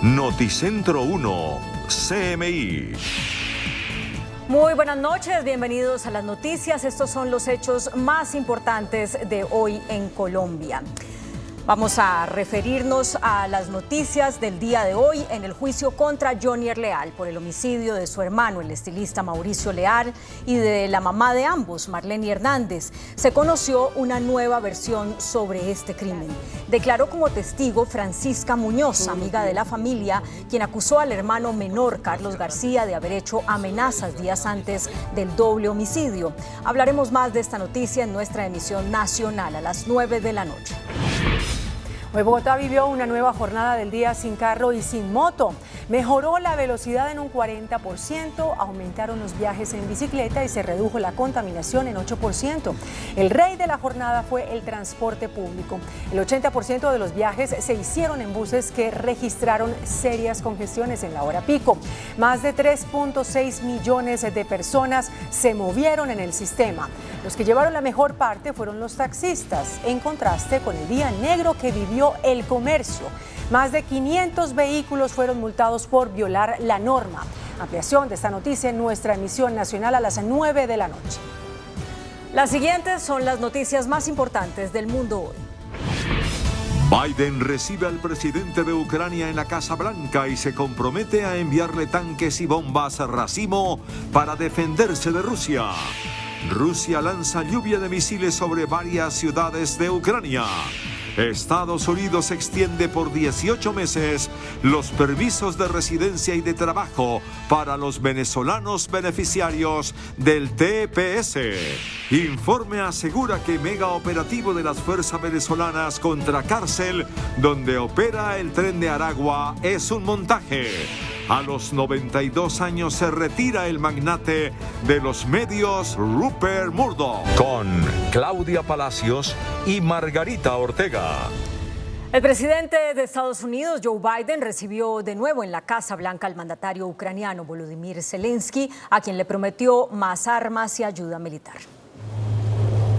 Noticentro 1, CMI. Muy buenas noches, bienvenidos a las noticias. Estos son los hechos más importantes de hoy en Colombia. Vamos a referirnos a las noticias del día de hoy en el juicio contra Johnny Leal por el homicidio de su hermano, el estilista Mauricio Leal, y de la mamá de ambos, Marleny Hernández. Se conoció una nueva versión sobre este crimen. Declaró como testigo Francisca Muñoz, amiga de la familia, quien acusó al hermano menor, Carlos García, de haber hecho amenazas días antes del doble homicidio. Hablaremos más de esta noticia en nuestra emisión nacional a las 9 de la noche. Hoy Bogotá vivió una nueva jornada del día sin carro y sin moto. Mejoró la velocidad en un 40%, aumentaron los viajes en bicicleta y se redujo la contaminación en 8%. El rey de la jornada fue el transporte público. El 80% de los viajes se hicieron en buses que registraron serias congestiones en la hora pico. Más de 3.6 millones de personas se movieron en el sistema. Los que llevaron la mejor parte fueron los taxistas, en contraste con el día negro que vivió el comercio. Más de 500 vehículos fueron multados por violar la norma. Ampliación de esta noticia en nuestra emisión nacional a las 9 de la noche. Las siguientes son las noticias más importantes del mundo hoy. Biden recibe al presidente de Ucrania en la Casa Blanca y se compromete a enviarle tanques y bombas a Racimo para defenderse de Rusia. Rusia lanza lluvia de misiles sobre varias ciudades de Ucrania. Estados Unidos extiende por 18 meses los permisos de residencia y de trabajo para los venezolanos beneficiarios del TPS. Informe asegura que mega operativo de las fuerzas venezolanas contra cárcel donde opera el tren de Aragua es un montaje. A los 92 años se retira el magnate de los medios Rupert Murdoch. Con Claudia Palacios y Margarita Ortega. El presidente de Estados Unidos, Joe Biden, recibió de nuevo en la Casa Blanca al mandatario ucraniano Volodymyr Zelensky, a quien le prometió más armas y ayuda militar.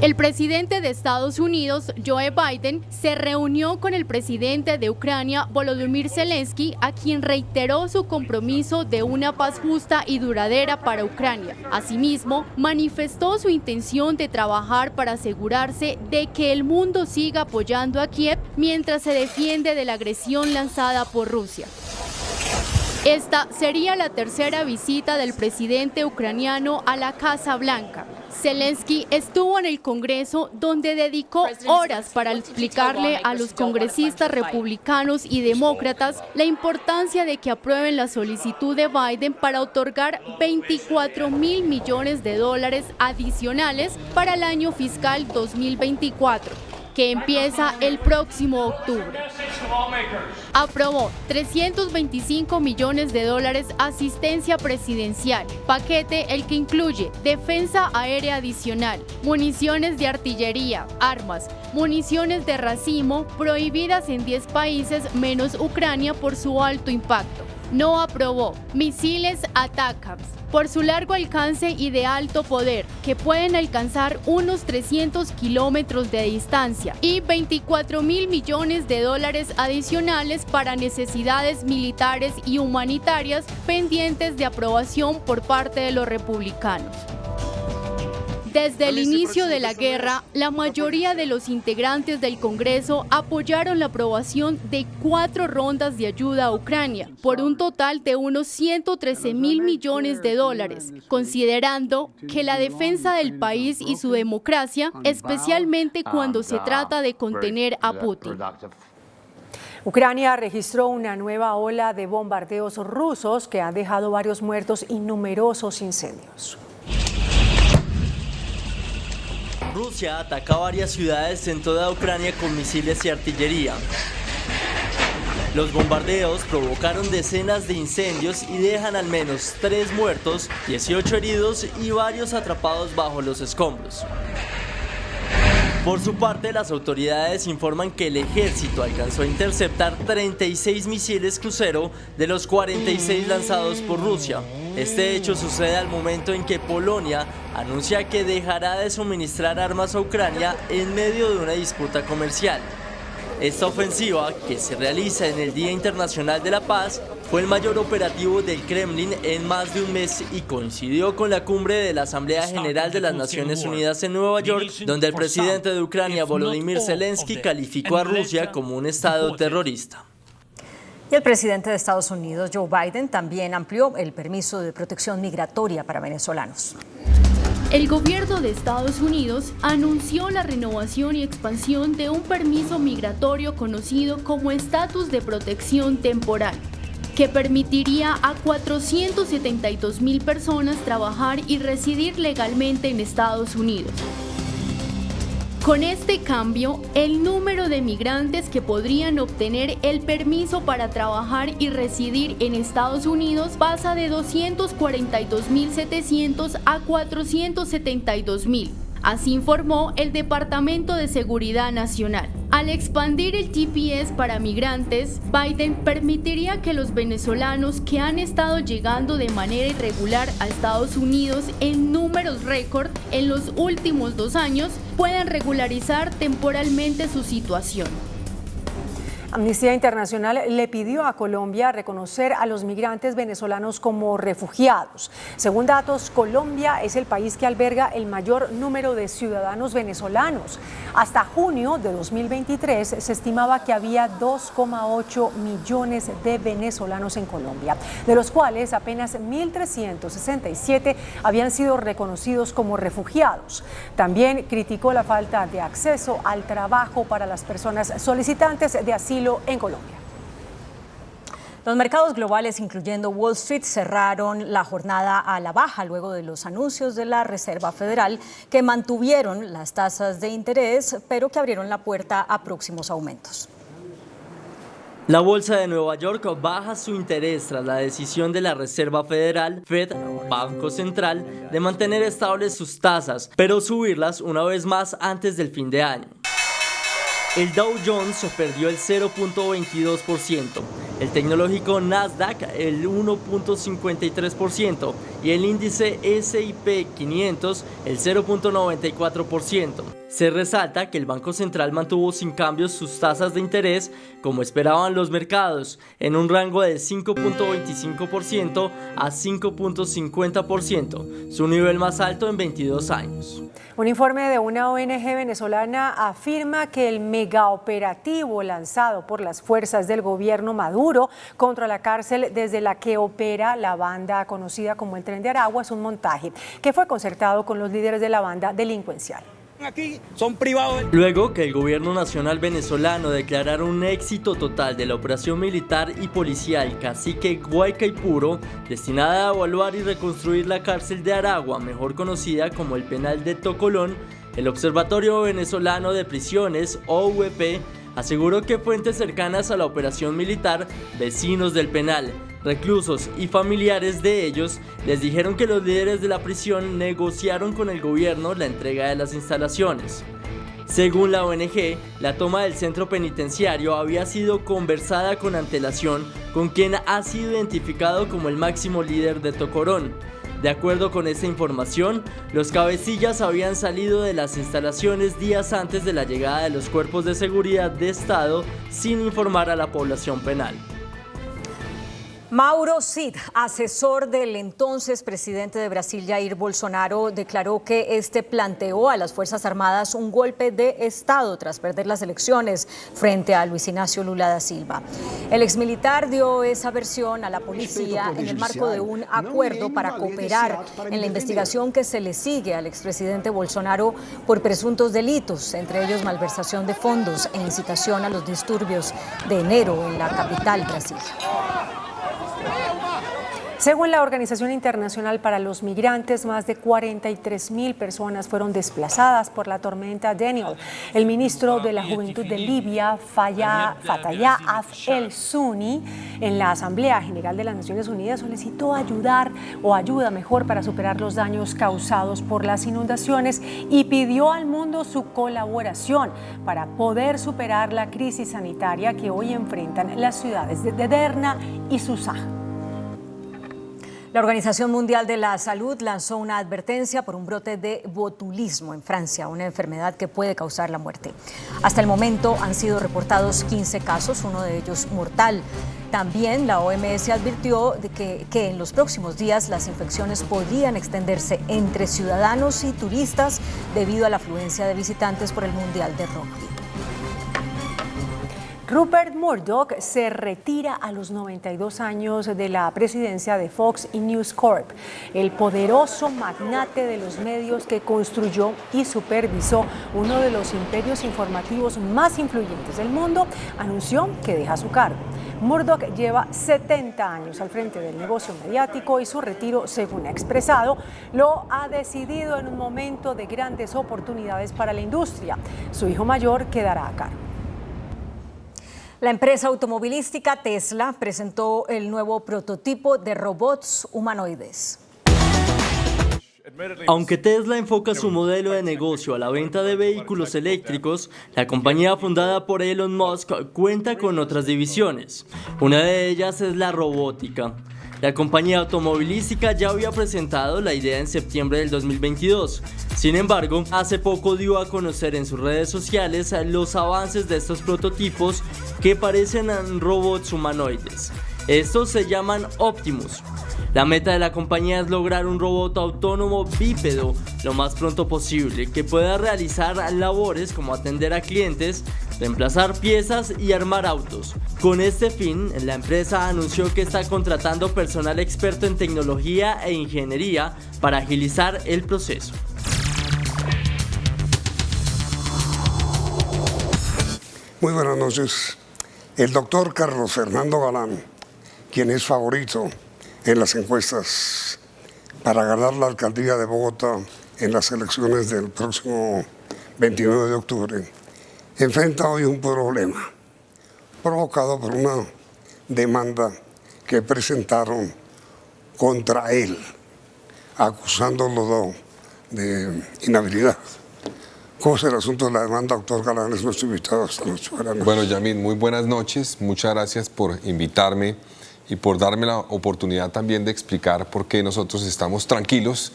El presidente de Estados Unidos, Joe Biden, se reunió con el presidente de Ucrania, Volodymyr Zelensky, a quien reiteró su compromiso de una paz justa y duradera para Ucrania. Asimismo, manifestó su intención de trabajar para asegurarse de que el mundo siga apoyando a Kiev mientras se defiende de la agresión lanzada por Rusia. Esta sería la tercera visita del presidente ucraniano a la Casa Blanca. Zelensky estuvo en el Congreso, donde dedicó horas para explicarle a los congresistas republicanos y demócratas la importancia de que aprueben la solicitud de Biden para otorgar $24.000 millones adicionales para el año fiscal 2024. Que empieza el próximo octubre. Aprobó $325 millones asistencia presidencial, paquete el que incluye defensa aérea adicional, municiones de artillería, armas, municiones de racimo prohibidas en 10 países menos Ucrania por su alto impacto. No aprobó misiles ATACMS por su largo alcance y de alto poder, que pueden alcanzar unos 300 kilómetros de distancia, y $24.000 millones adicionales para necesidades militares y humanitarias pendientes de aprobación por parte de los republicanos. Desde el inicio de la guerra, la mayoría de los integrantes del Congreso apoyaron la aprobación de 4 rondas de ayuda a Ucrania, por un total de unos $113.000 millones, considerando que la defensa del país y su democracia, especialmente cuando se trata de contener a Putin. Ucrania registró una nueva ola de bombardeos rusos que han dejado varios muertos y numerosos incendios. Rusia ataca varias ciudades en toda Ucrania con misiles y artillería. Los bombardeos provocaron decenas de incendios y dejan al menos 3 muertos, 18 heridos y varios atrapados bajo los escombros. Por su parte, las autoridades informan que el ejército alcanzó a interceptar 36 misiles crucero de los 46 lanzados por Rusia. Este hecho sucede al momento en que Polonia anuncia que dejará de suministrar armas a Ucrania en medio de una disputa comercial. Esta ofensiva, que se realiza en el Día Internacional de la Paz, fue el mayor operativo del Kremlin en más de un mes y coincidió con la cumbre de la Asamblea General de las Naciones Unidas en Nueva York, donde el presidente de Ucrania, Volodymyr Zelensky, calificó a Rusia como un estado terrorista. Y el presidente de Estados Unidos, Joe Biden, también amplió el permiso de protección migratoria para venezolanos. El gobierno de Estados Unidos anunció la renovación y expansión de un permiso migratorio conocido como estatus de protección temporal, que permitiría a 472,000 personas trabajar y residir legalmente en Estados Unidos. Con este cambio, el número de migrantes que podrían obtener el permiso para trabajar y residir en Estados Unidos pasa de 242,700 a 472,000. Así informó el Departamento de Seguridad Nacional. Al expandir el TPS para migrantes, Biden permitiría que los venezolanos que han estado llegando de manera irregular a Estados Unidos en números récord en los últimos 2 años puedan regularizar temporalmente su situación. Amnistía Internacional le pidió a Colombia reconocer a los migrantes venezolanos como refugiados. Según datos, Colombia es el país que alberga el mayor número de ciudadanos venezolanos. Hasta junio de 2023 se estimaba que había 2,8 millones de venezolanos en Colombia, de los cuales apenas 1.367 habían sido reconocidos como refugiados. También criticó la falta de acceso al trabajo para las personas solicitantes de asilo en Colombia. Los mercados globales, incluyendo Wall Street, cerraron la jornada a la baja luego de los anuncios de la Reserva Federal que mantuvieron las tasas de interés, pero que abrieron la puerta a próximos aumentos. La bolsa de Nueva York baja su interés tras la decisión de la Reserva Federal, Fed, Banco Central, de mantener estables sus tasas, pero subirlas una vez más antes del fin de año. El Dow Jones perdió el 0.22%, el tecnológico Nasdaq el 1.53% y el índice S&P 500 el 0.94%. Se resalta que el Banco Central mantuvo sin cambios sus tasas de interés, como esperaban los mercados, en un rango de 5.25% a 5.50%, su nivel más alto en 22 años. Un informe de una ONG venezolana afirma que el megaoperativo lanzado por las fuerzas del gobierno Maduro contra la cárcel desde la que opera la banda conocida como el Tren de Aragua es un montaje que fue concertado con los líderes de la banda delincuencial. Aquí son privados. Luego que el gobierno nacional venezolano declarara un éxito total de la operación militar y policial Cacique Guaycaipuro, destinada a evaluar y reconstruir la cárcel de Aragua, mejor conocida como el penal de Tocolón, el Observatorio Venezolano de Prisiones, OVP, aseguró que fuentes cercanas a la operación militar, vecinos del penal, reclusos y familiares de ellos les dijeron que los líderes de la prisión negociaron con el gobierno la entrega de las instalaciones. Según la ONG, la toma del centro penitenciario había sido conversada con antelación con quien ha sido identificado como el máximo líder de Tocorón. De acuerdo con esta información, los cabecillas habían salido de las instalaciones días antes de la llegada de los cuerpos de seguridad de Estado sin informar a la población penal. Mauro Cid, asesor del entonces presidente de Brasil, Jair Bolsonaro, declaró que este planteó a las Fuerzas Armadas un golpe de Estado tras perder las elecciones frente a Luis Inácio Lula da Silva. El exmilitar dio esa versión a la policía en el marco de un acuerdo para cooperar en la investigación que se le sigue al expresidente Bolsonaro por presuntos delitos, entre ellos malversación de fondos e incitación a los disturbios de enero en la capital, Brasil. Según la Organización Internacional para los Migrantes, más de 43,000 personas fueron desplazadas por la tormenta Daniel. El ministro de la Juventud de Libia, Fattah el-Suni, en la Asamblea General de las Naciones Unidas solicitó ayuda mejor para superar los daños causados por las inundaciones y pidió al mundo su colaboración para poder superar la crisis sanitaria que hoy enfrentan las ciudades de Derna y Susa. La Organización Mundial de la Salud lanzó una advertencia por un brote de botulismo en Francia, una enfermedad que puede causar la muerte. Hasta el momento han sido reportados 15 casos, uno de ellos mortal. También la OMS advirtió de que en los próximos días las infecciones podrían extenderse entre ciudadanos y turistas debido a la afluencia de visitantes por el Mundial de Rugby. Rupert Murdoch se retira a los 92 años de la presidencia de Fox y News Corp. El poderoso magnate de los medios que construyó y supervisó uno de los imperios informativos más influyentes del mundo anunció que deja su cargo. Murdoch lleva 70 años al frente del negocio mediático y su retiro, según ha expresado, lo ha decidido en un momento de grandes oportunidades para la industria. Su hijo mayor quedará a cargo. La empresa automovilística Tesla presentó el nuevo prototipo de robots humanoides. Aunque Tesla enfoca su modelo de negocio a la venta de vehículos eléctricos, la compañía fundada por Elon Musk cuenta con otras divisiones. Una de ellas es la robótica. La compañía automovilística ya había presentado la idea en septiembre del 2022. Sin embargo, hace poco dio a conocer en sus redes sociales los avances de estos prototipos que parecen robots humanoides. Estos se llaman Optimus. La meta de la compañía es lograr un robot autónomo bípedo lo más pronto posible, que pueda realizar labores como atender a clientes, reemplazar piezas y armar autos. Con este fin, la empresa anunció que está contratando personal experto en tecnología e ingeniería para agilizar el proceso. Muy buenas noches. El doctor Carlos Fernando Galán, quien es favorito en las encuestas para ganar la alcaldía de Bogotá en las elecciones del próximo 29 de octubre, enfrenta hoy un problema provocado por una demanda que presentaron contra él, acusándolo de inhabilidad. ¿Cómo es el asunto de la demanda, doctor Galán? Es nuestro invitado esta noche. Bueno, Yamil, muy buenas noches. Muchas gracias por invitarme y por darme la oportunidad también de explicar por qué nosotros estamos tranquilos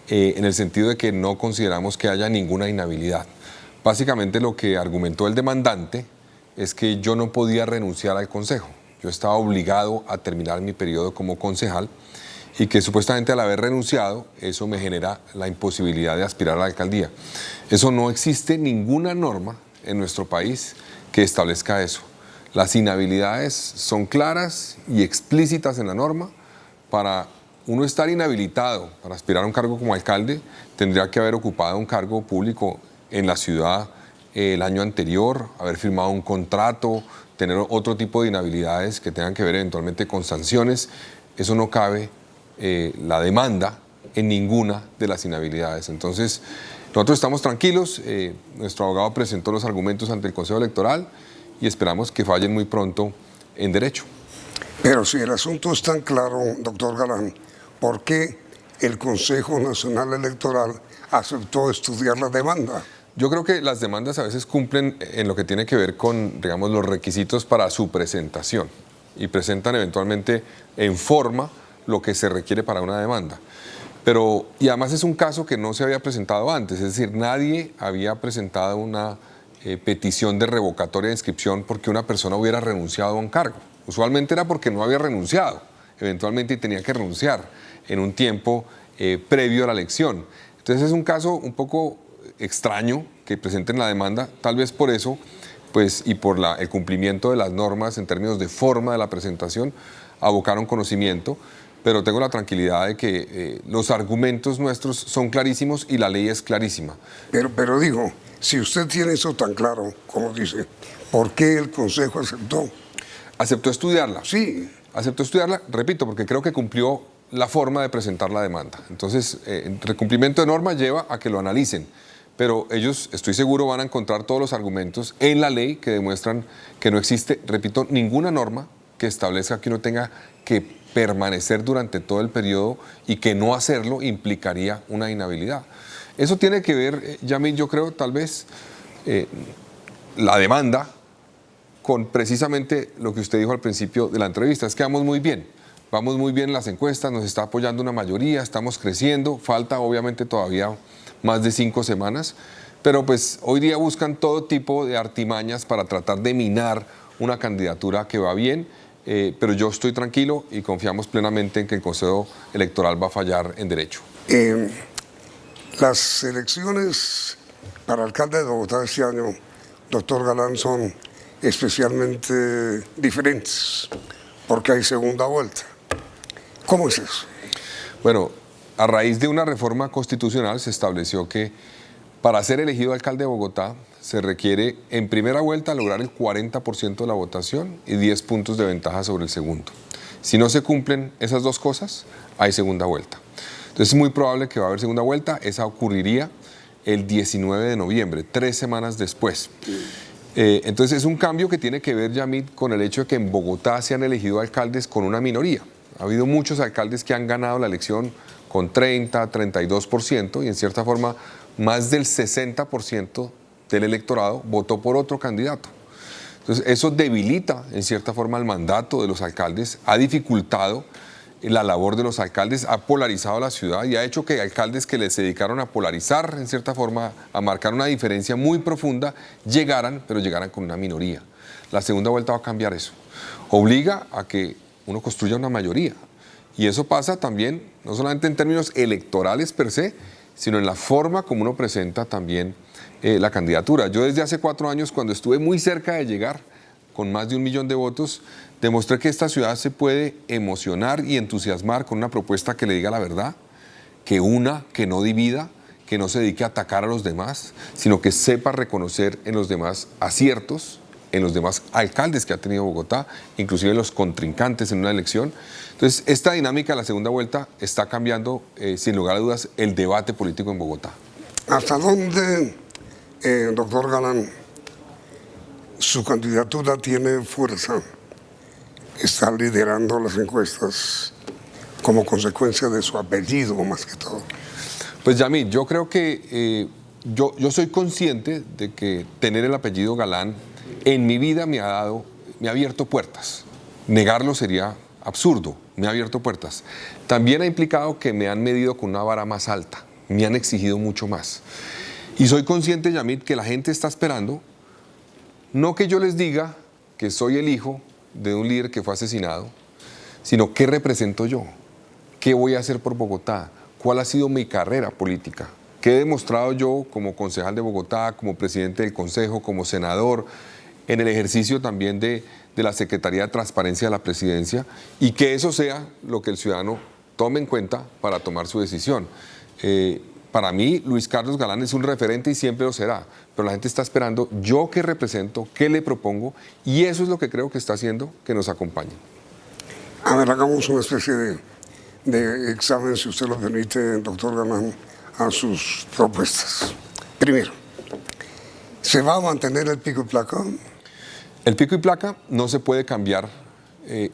en el sentido de que no consideramos que haya ninguna inhabilidad. Básicamente lo que argumentó el demandante es que yo no podía renunciar al consejo. Yo estaba obligado a terminar mi periodo como concejal y que supuestamente al haber renunciado eso me genera la imposibilidad de aspirar a la alcaldía. Eso no existe ninguna norma en nuestro país que establezca eso. Las inhabilidades son claras y explícitas en la norma. Para uno estar inhabilitado para aspirar a un cargo como alcalde, tendría que haber ocupado un cargo público en la ciudad el año anterior, haber firmado un contrato, tener otro tipo de inhabilidades que tengan que ver eventualmente con sanciones. Eso no cabe la demanda en ninguna de las inhabilidades. Entonces, nosotros estamos tranquilos. Nuestro abogado presentó los argumentos ante el Consejo Electoral y esperamos que fallen muy pronto en derecho. Pero si el asunto es tan claro, doctor Galán, ¿por qué el Consejo Nacional Electoral aceptó estudiar la demanda? Yo creo que las demandas a veces cumplen en lo que tiene que ver con, digamos, los requisitos para su presentación y presentan eventualmente en forma lo que se requiere para una demanda. Y además es un caso que no se había presentado antes, es decir, nadie había presentado una petición de revocatoria de inscripción porque una persona hubiera renunciado a un cargo. Usualmente era porque no había renunciado, eventualmente tenía que renunciar en un tiempo previo a la elección. Entonces es un caso un poco extraño que presenten la demanda, tal vez por eso, pues, y por el cumplimiento de las normas en términos de forma de la presentación, abocaron conocimiento, pero tengo la tranquilidad de que los argumentos nuestros son clarísimos y la ley es clarísima. Pero digo, si usted tiene eso tan claro, como dice, ¿por qué el Consejo aceptó? ¿Aceptó estudiarla? Sí. Aceptó estudiarla, repito, porque creo que cumplió la forma de presentar la demanda. Entonces, el cumplimiento de norma lleva a que lo analicen, pero ellos, estoy seguro, van a encontrar todos los argumentos en la ley que demuestran que no existe, repito, ninguna norma que establezca que uno tenga que permanecer durante todo el periodo y que no hacerlo implicaría una inhabilidad. Eso tiene que ver, Yamil, yo creo, tal vez, la demanda con precisamente lo que usted dijo al principio de la entrevista, es que vamos muy bien. vamos muy bien en las encuestas, nos está apoyando una mayoría, estamos creciendo, falta obviamente todavía más de 5 semanas, pero pues hoy día buscan todo tipo de artimañas para tratar de minar una candidatura que va bien, pero yo estoy tranquilo y confiamos plenamente en que el Consejo Electoral va a fallar en derecho. Las elecciones para alcalde de Bogotá este año, doctor Galán, son especialmente diferentes porque hay segunda vuelta. ¿Cómo es eso? Bueno, a raíz de una reforma constitucional se estableció que para ser elegido alcalde de Bogotá se requiere en primera vuelta lograr el 40% de la votación y 10 puntos de ventaja sobre el segundo. Si no se cumplen esas dos cosas, hay segunda vuelta. Entonces es muy probable que va a haber segunda vuelta, esa ocurriría el 19 de noviembre, 3 semanas después. Entonces es un cambio que tiene que ver, Yamit, con el hecho de que en Bogotá se han elegido alcaldes con una minoría. Ha habido muchos alcaldes que han ganado la elección con 30, 32% y en cierta forma más del 60% del electorado votó por otro candidato. Entonces eso debilita en cierta forma el mandato de los alcaldes, ha dificultado la labor de los alcaldes, ha polarizado la ciudad y ha hecho que alcaldes que les dedicaron a polarizar, en cierta forma, a marcar una diferencia muy profunda, pero llegaran con una minoría. La segunda vuelta va a cambiar eso. Obliga a que uno construya una mayoría. Y eso pasa también, no solamente en términos electorales per se, sino en la forma como uno presenta también la candidatura. Yo desde hace 4 años, cuando estuve muy cerca de llegar, con más de 1 millón de votos, demostré que esta ciudad se puede emocionar y entusiasmar con una propuesta que le diga la verdad, que una, que no divida, que no se dedique a atacar a los demás, sino que sepa reconocer en los demás aciertos, en los demás alcaldes que ha tenido Bogotá, inclusive en los contrincantes en una elección. Entonces, esta dinámica de la segunda vuelta está cambiando, sin lugar a dudas, el debate político en Bogotá. ¿Hasta dónde, doctor Galán, su candidatura tiene fuerza? Está liderando las encuestas como consecuencia de su apellido, más que todo. Pues Yamit, yo creo que yo soy consciente de que tener el apellido Galán en mi vida me ha abierto puertas. Negarlo sería absurdo, me ha abierto puertas. También ha implicado que me han medido con una vara más alta, me han exigido mucho más. Y soy consciente, Yamit, que la gente está esperando, no que yo les diga que soy el hijo de un líder que fue asesinado, sino qué represento yo, qué voy a hacer por Bogotá, cuál ha sido mi carrera política, qué he demostrado yo como concejal de Bogotá, como presidente del Consejo, como senador, en el ejercicio también de la Secretaría de Transparencia de la Presidencia, y que eso sea lo que el ciudadano tome en cuenta para tomar su decisión. Para mí, Luis Carlos Galán es un referente y siempre lo será, pero la gente está esperando yo qué represento, qué le propongo, y eso es lo que creo que está haciendo que nos acompañen. A ver, hagamos una especie de examen, si usted lo permite, doctor Galán, a sus propuestas. Primero, ¿se va a mantener el pico y placa? El pico y placa no se puede cambiar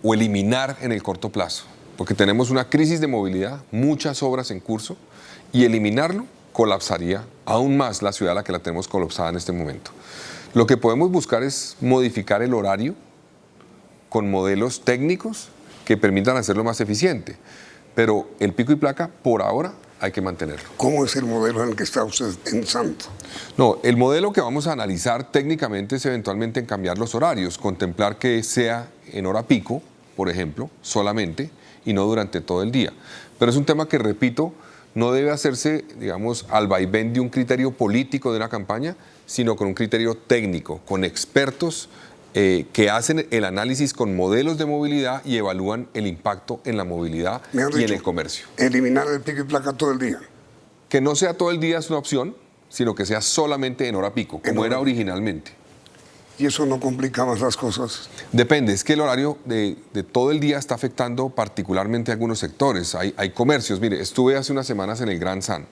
o eliminar en el corto plazo, porque tenemos una crisis de movilidad, muchas obras en curso, y eliminarlo colapsaría aún más la ciudad a la que la tenemos colapsada en este momento. Lo que podemos buscar es modificar el horario con modelos técnicos que permitan hacerlo más eficiente, pero el pico y placa por ahora hay que mantenerlo. ¿Cómo es el modelo en el que está usted pensando? No, el modelo que vamos a analizar técnicamente es eventualmente en cambiar los horarios, contemplar que sea en hora pico, por ejemplo, solamente, y no durante todo el día. Pero es un tema que, repito, no debe hacerse, digamos, al vaivén de un criterio político de una campaña, sino con un criterio técnico, con expertos que hacen el análisis con modelos de movilidad y evalúan el impacto en la movilidad y en el comercio. Eliminar el pico y placa todo el día. Que no sea todo el día es una opción, sino que sea solamente en hora pico, como era originalmente. ¿Y eso no complica más las cosas? Depende, es que el horario de todo el día está afectando particularmente a algunos sectores. Hay comercios, mire, estuve hace unas semanas en el Gran San,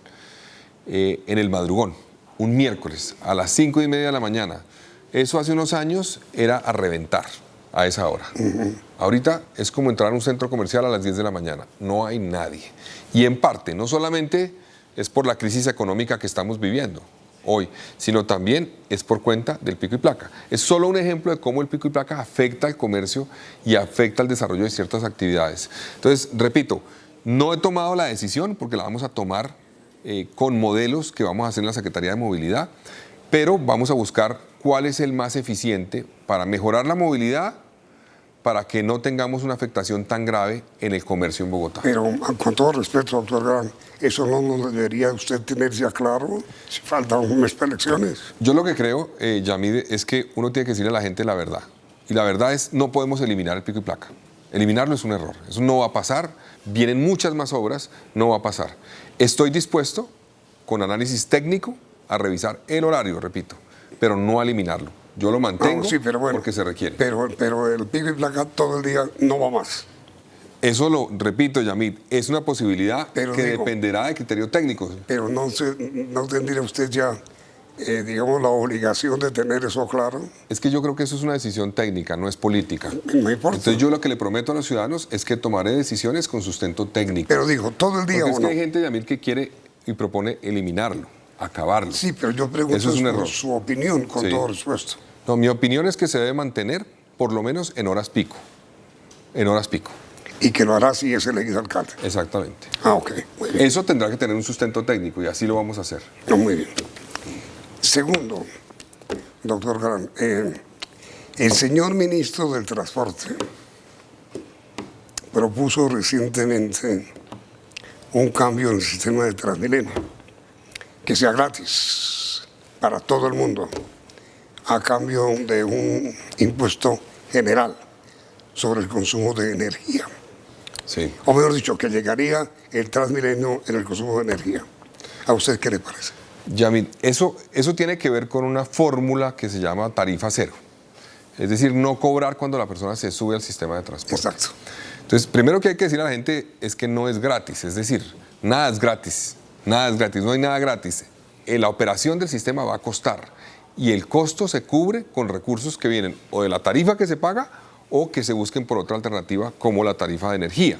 en el Madrugón, un miércoles a las 5:30 de la mañana. Eso hace unos años era a reventar a esa hora. Ahorita es como entrar a un centro comercial a las 10 de la mañana, no hay nadie. Y en parte, no solamente es por la crisis económica que estamos viviendo, hoy, sino también es por cuenta del pico y placa. Es solo un ejemplo de cómo el pico y placa afecta al comercio y afecta al desarrollo de ciertas actividades. Entonces, repito, no he tomado la decisión porque la vamos a tomar con modelos que vamos a hacer en la Secretaría de Movilidad, pero vamos a buscar cuál es el más eficiente para mejorar la movilidad, para que no tengamos una afectación tan grave en el comercio en Bogotá. Pero con todo respeto, doctor Galán, ¿eso no debería usted tener ya claro si faltan un mes para elecciones? Yo lo que creo, Yamid, es que uno tiene que decirle a la gente la verdad. Y la verdad es, no podemos eliminar el pico y placa. Eliminarlo es un error. Eso no va a pasar. Vienen muchas más obras, no va a pasar. Estoy dispuesto, con análisis técnico, a revisar el horario, repito, pero no a eliminarlo. Yo lo mantengo porque se requiere. Pero el pico y placa todo el día no va más. Eso lo repito, Yamid, es una posibilidad que dependerá de criterio técnico. Pero no tendría usted ya, digamos, la obligación de tener eso claro. Es que yo creo que eso es una decisión técnica, no es política. No importa. Entonces yo lo que le prometo a los ciudadanos es que tomaré decisiones con sustento técnico. Pero digo, todo el día porque es que hay gente, Yamid, que quiere y propone eliminarlo, acabarlo. Sí, pero yo pregunto eso es un error. Su opinión, con todo respeto. No, mi opinión es que se debe mantener por lo menos en horas pico. En horas pico. Y que lo hará si es elegido alcalde. Exactamente. Ah, ok. Muy bien. Eso tendrá que tener un sustento técnico y así lo vamos a hacer. No, muy bien. Segundo, doctor Galán, el señor ministro del Transporte propuso recientemente un cambio en el sistema de Transmilenio, que sea gratis para todo el mundo, a cambio de un impuesto general sobre el consumo de energía. Sí. O mejor dicho, que llegaría el Transmilenio en el consumo de energía. ¿A usted qué le parece? Yamid, eso tiene que ver con una fórmula que se llama tarifa cero. Es decir, no cobrar cuando la persona se sube al sistema de transporte. Exacto. Entonces, primero que hay que decir a la gente es que no es gratis. Es decir, nada es gratis. Nada es gratis, no hay nada gratis. La operación del sistema va a costar y el costo se cubre con recursos que vienen o de la tarifa que se paga o que se busquen por otra alternativa como la tarifa de energía.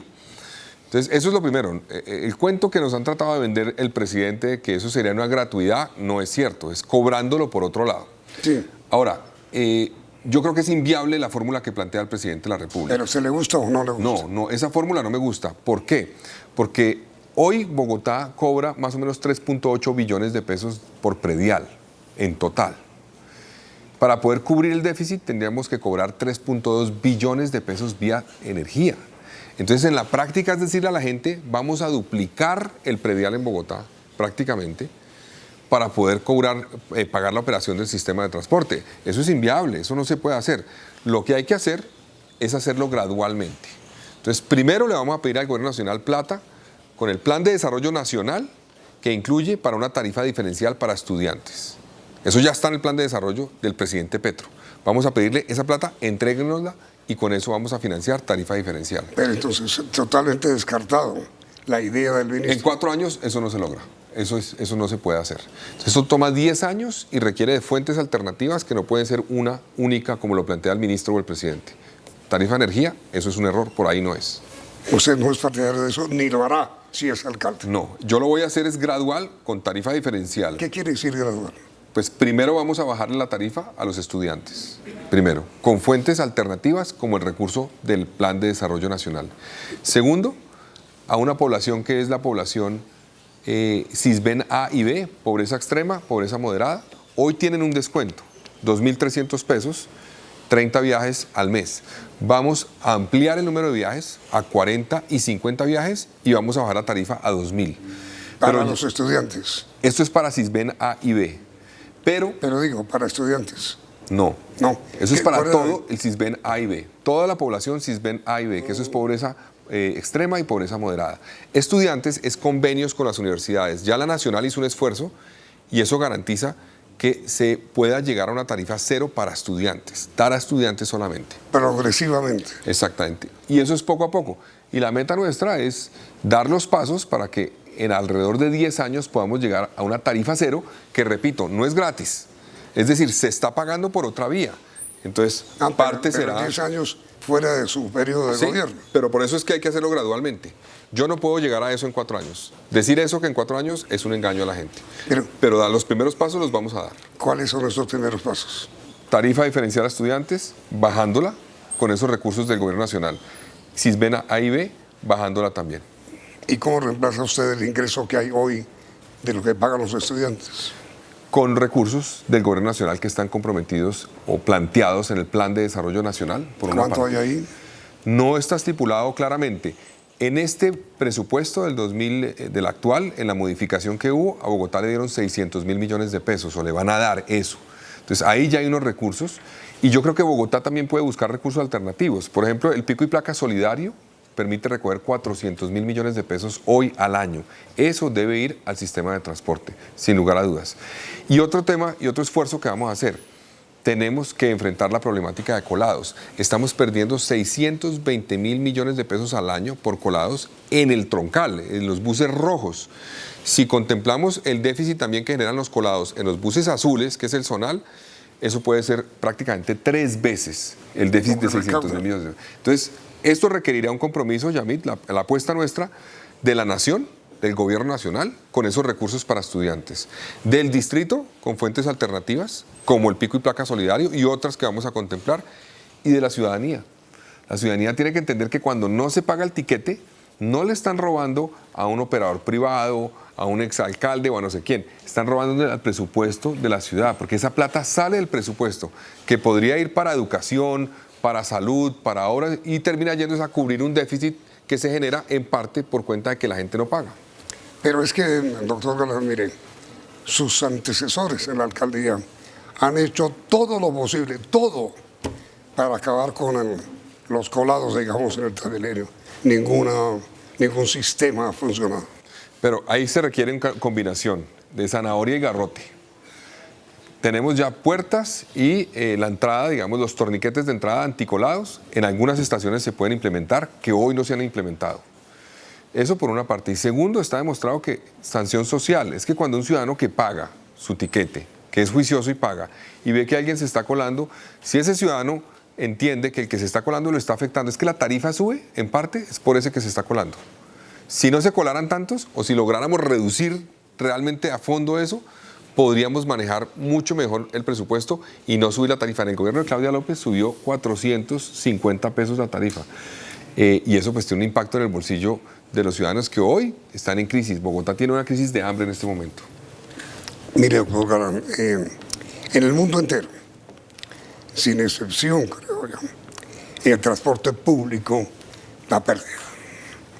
Entonces, eso es lo primero. El cuento que nos han tratado de vender el presidente de que eso sería una gratuidad no es cierto, es cobrándolo por otro lado. Sí. Ahora, yo creo que es inviable la fórmula que plantea el presidente de la República. ¿Pero se le gusta o no le gusta? No, esa fórmula no me gusta. ¿Por qué? Porque hoy Bogotá cobra más o menos 3.8 billones de pesos por predial en total. Para poder cubrir el déficit tendríamos que cobrar 3.2 billones de pesos vía energía. Entonces, en la práctica es decirle a la gente, vamos a duplicar el predial en Bogotá, prácticamente, para poder pagar la operación del sistema de transporte. Eso es inviable, eso no se puede hacer. Lo que hay que hacer es hacerlo gradualmente. Entonces, primero le vamos a pedir al Gobierno Nacional plata con el Plan de Desarrollo Nacional, que incluye para una tarifa diferencial para estudiantes. Eso ya está en el Plan de Desarrollo del presidente Petro. Vamos a pedirle esa plata, entréguenosla, y con eso vamos a financiar tarifa diferencial. Pero entonces, totalmente descartado la idea del ministro. En 4 años eso no se logra, eso no se puede hacer. Entonces, eso toma 10 años y requiere de fuentes alternativas que no pueden ser una única como lo plantea el ministro o el presidente. Tarifa de energía, eso es un error, por ahí no es. Usted no es partidario de eso, ni lo hará si es alcalde. No, yo lo voy a hacer es gradual con tarifa diferencial. ¿Qué quiere decir gradual? Pues primero vamos a bajarle la tarifa a los estudiantes, primero, con fuentes alternativas como el recurso del Plan de Desarrollo Nacional. Segundo, a una población que es la población Sisbén A y B, pobreza extrema, pobreza moderada, hoy tienen un descuento, 2.300 pesos, 30 viajes al mes. Vamos a ampliar el número de viajes a 40 y 50 viajes y vamos a bajar la tarifa a 2.000. Para los estudiantes. Esto es para Sisbén A y B. Pero digo, para estudiantes. No. Eso es para todo el Sisbén A y B. Toda la población Sisbén A y B, que eso es pobreza extrema y pobreza moderada. Estudiantes es convenios con las universidades. Ya la Nacional hizo un esfuerzo y eso garantiza que se pueda llegar a una tarifa cero para estudiantes, dar a estudiantes solamente. Progresivamente. Exactamente. Y eso es poco a poco. Y la meta nuestra es dar los pasos para que en alrededor de 10 años podamos llegar a una tarifa cero que, repito, no es gratis. Es decir, se está pagando por otra vía. Entonces, parte será... En 10 años fuera de su periodo de Sí, gobierno. pero por eso es que hay que hacerlo gradualmente. Yo no puedo llegar a eso en 4 años. Decir eso que en 4 años es un engaño a la gente. Pero los primeros pasos los vamos a dar. ¿Cuáles son esos primeros pasos? Tarifa diferencial a estudiantes, bajándola con esos recursos del gobierno nacional. Sisbena A y B, bajándola también. ¿Y cómo reemplaza usted el ingreso que hay hoy de lo que pagan los estudiantes? Con recursos del gobierno nacional que están comprometidos o planteados en el Plan de Desarrollo Nacional. Por una ¿Cuánto parte. hay ahí? No está estipulado claramente. En este presupuesto del actual, en la modificación que hubo, a Bogotá le dieron 600.000 millones de pesos, o le van a dar eso. Entonces ahí ya hay unos recursos, y yo creo que Bogotá también puede buscar recursos alternativos. Por ejemplo, el pico y placa solidario permite recoger 400.000 millones de pesos hoy al año. Eso debe ir al sistema de transporte, sin lugar a dudas. Y otro tema y otro esfuerzo que vamos a hacer, tenemos que enfrentar la problemática de colados. Estamos perdiendo 620.000 millones de pesos al año por colados en el troncal, en los buses rojos. Si contemplamos el déficit también que generan los colados en los buses azules, que es el zonal, eso puede ser prácticamente 3 veces el déficit de 600.000 millones. Entonces, esto requerirá un compromiso, Yamit, la apuesta nuestra de la nación, del gobierno nacional, con esos recursos para estudiantes, del distrito, con fuentes alternativas, como el pico y placa solidario y otras que vamos a contemplar, y de la ciudadanía. La ciudadanía tiene que entender que cuando no se paga el tiquete, no le están robando a un operador privado, a un exalcalde o a no sé quién, están robando al presupuesto de la ciudad, porque esa plata sale del presupuesto, que podría ir para educación, para salud, para obras, y termina yéndose a cubrir un déficit que se genera en parte por cuenta de que la gente no paga. Pero es que, doctor Galán, mire, sus antecesores en la alcaldía han hecho todo lo posible, todo, para acabar con los colados, digamos, en el Transmilenio. Ningún sistema ha funcionado. Pero ahí se requiere una combinación de zanahoria y garrote. Tenemos ya puertas y la entrada, digamos, los torniquetes de entrada anticolados, en algunas estaciones se pueden implementar, que hoy no se han implementado. Eso por una parte. Y segundo, está demostrado que sanción social, es que cuando un ciudadano que paga su tiquete, que es juicioso y paga, y ve que alguien se está colando, si ese ciudadano entiende que el que se está colando lo está afectando, es que la tarifa sube, en parte, es por ese que se está colando. Si no se colaran tantos, o si lográramos reducir realmente a fondo eso, podríamos manejar mucho mejor el presupuesto y no subir la tarifa. En el gobierno de Claudia López subió 450 pesos la tarifa. Y eso pues tiene un impacto en el bolsillo de los ciudadanos que hoy están en crisis. Bogotá tiene una crisis de hambre en este momento. Mire, doctor Galán, en el mundo entero, sin excepción, creo yo, el transporte público da pérdida,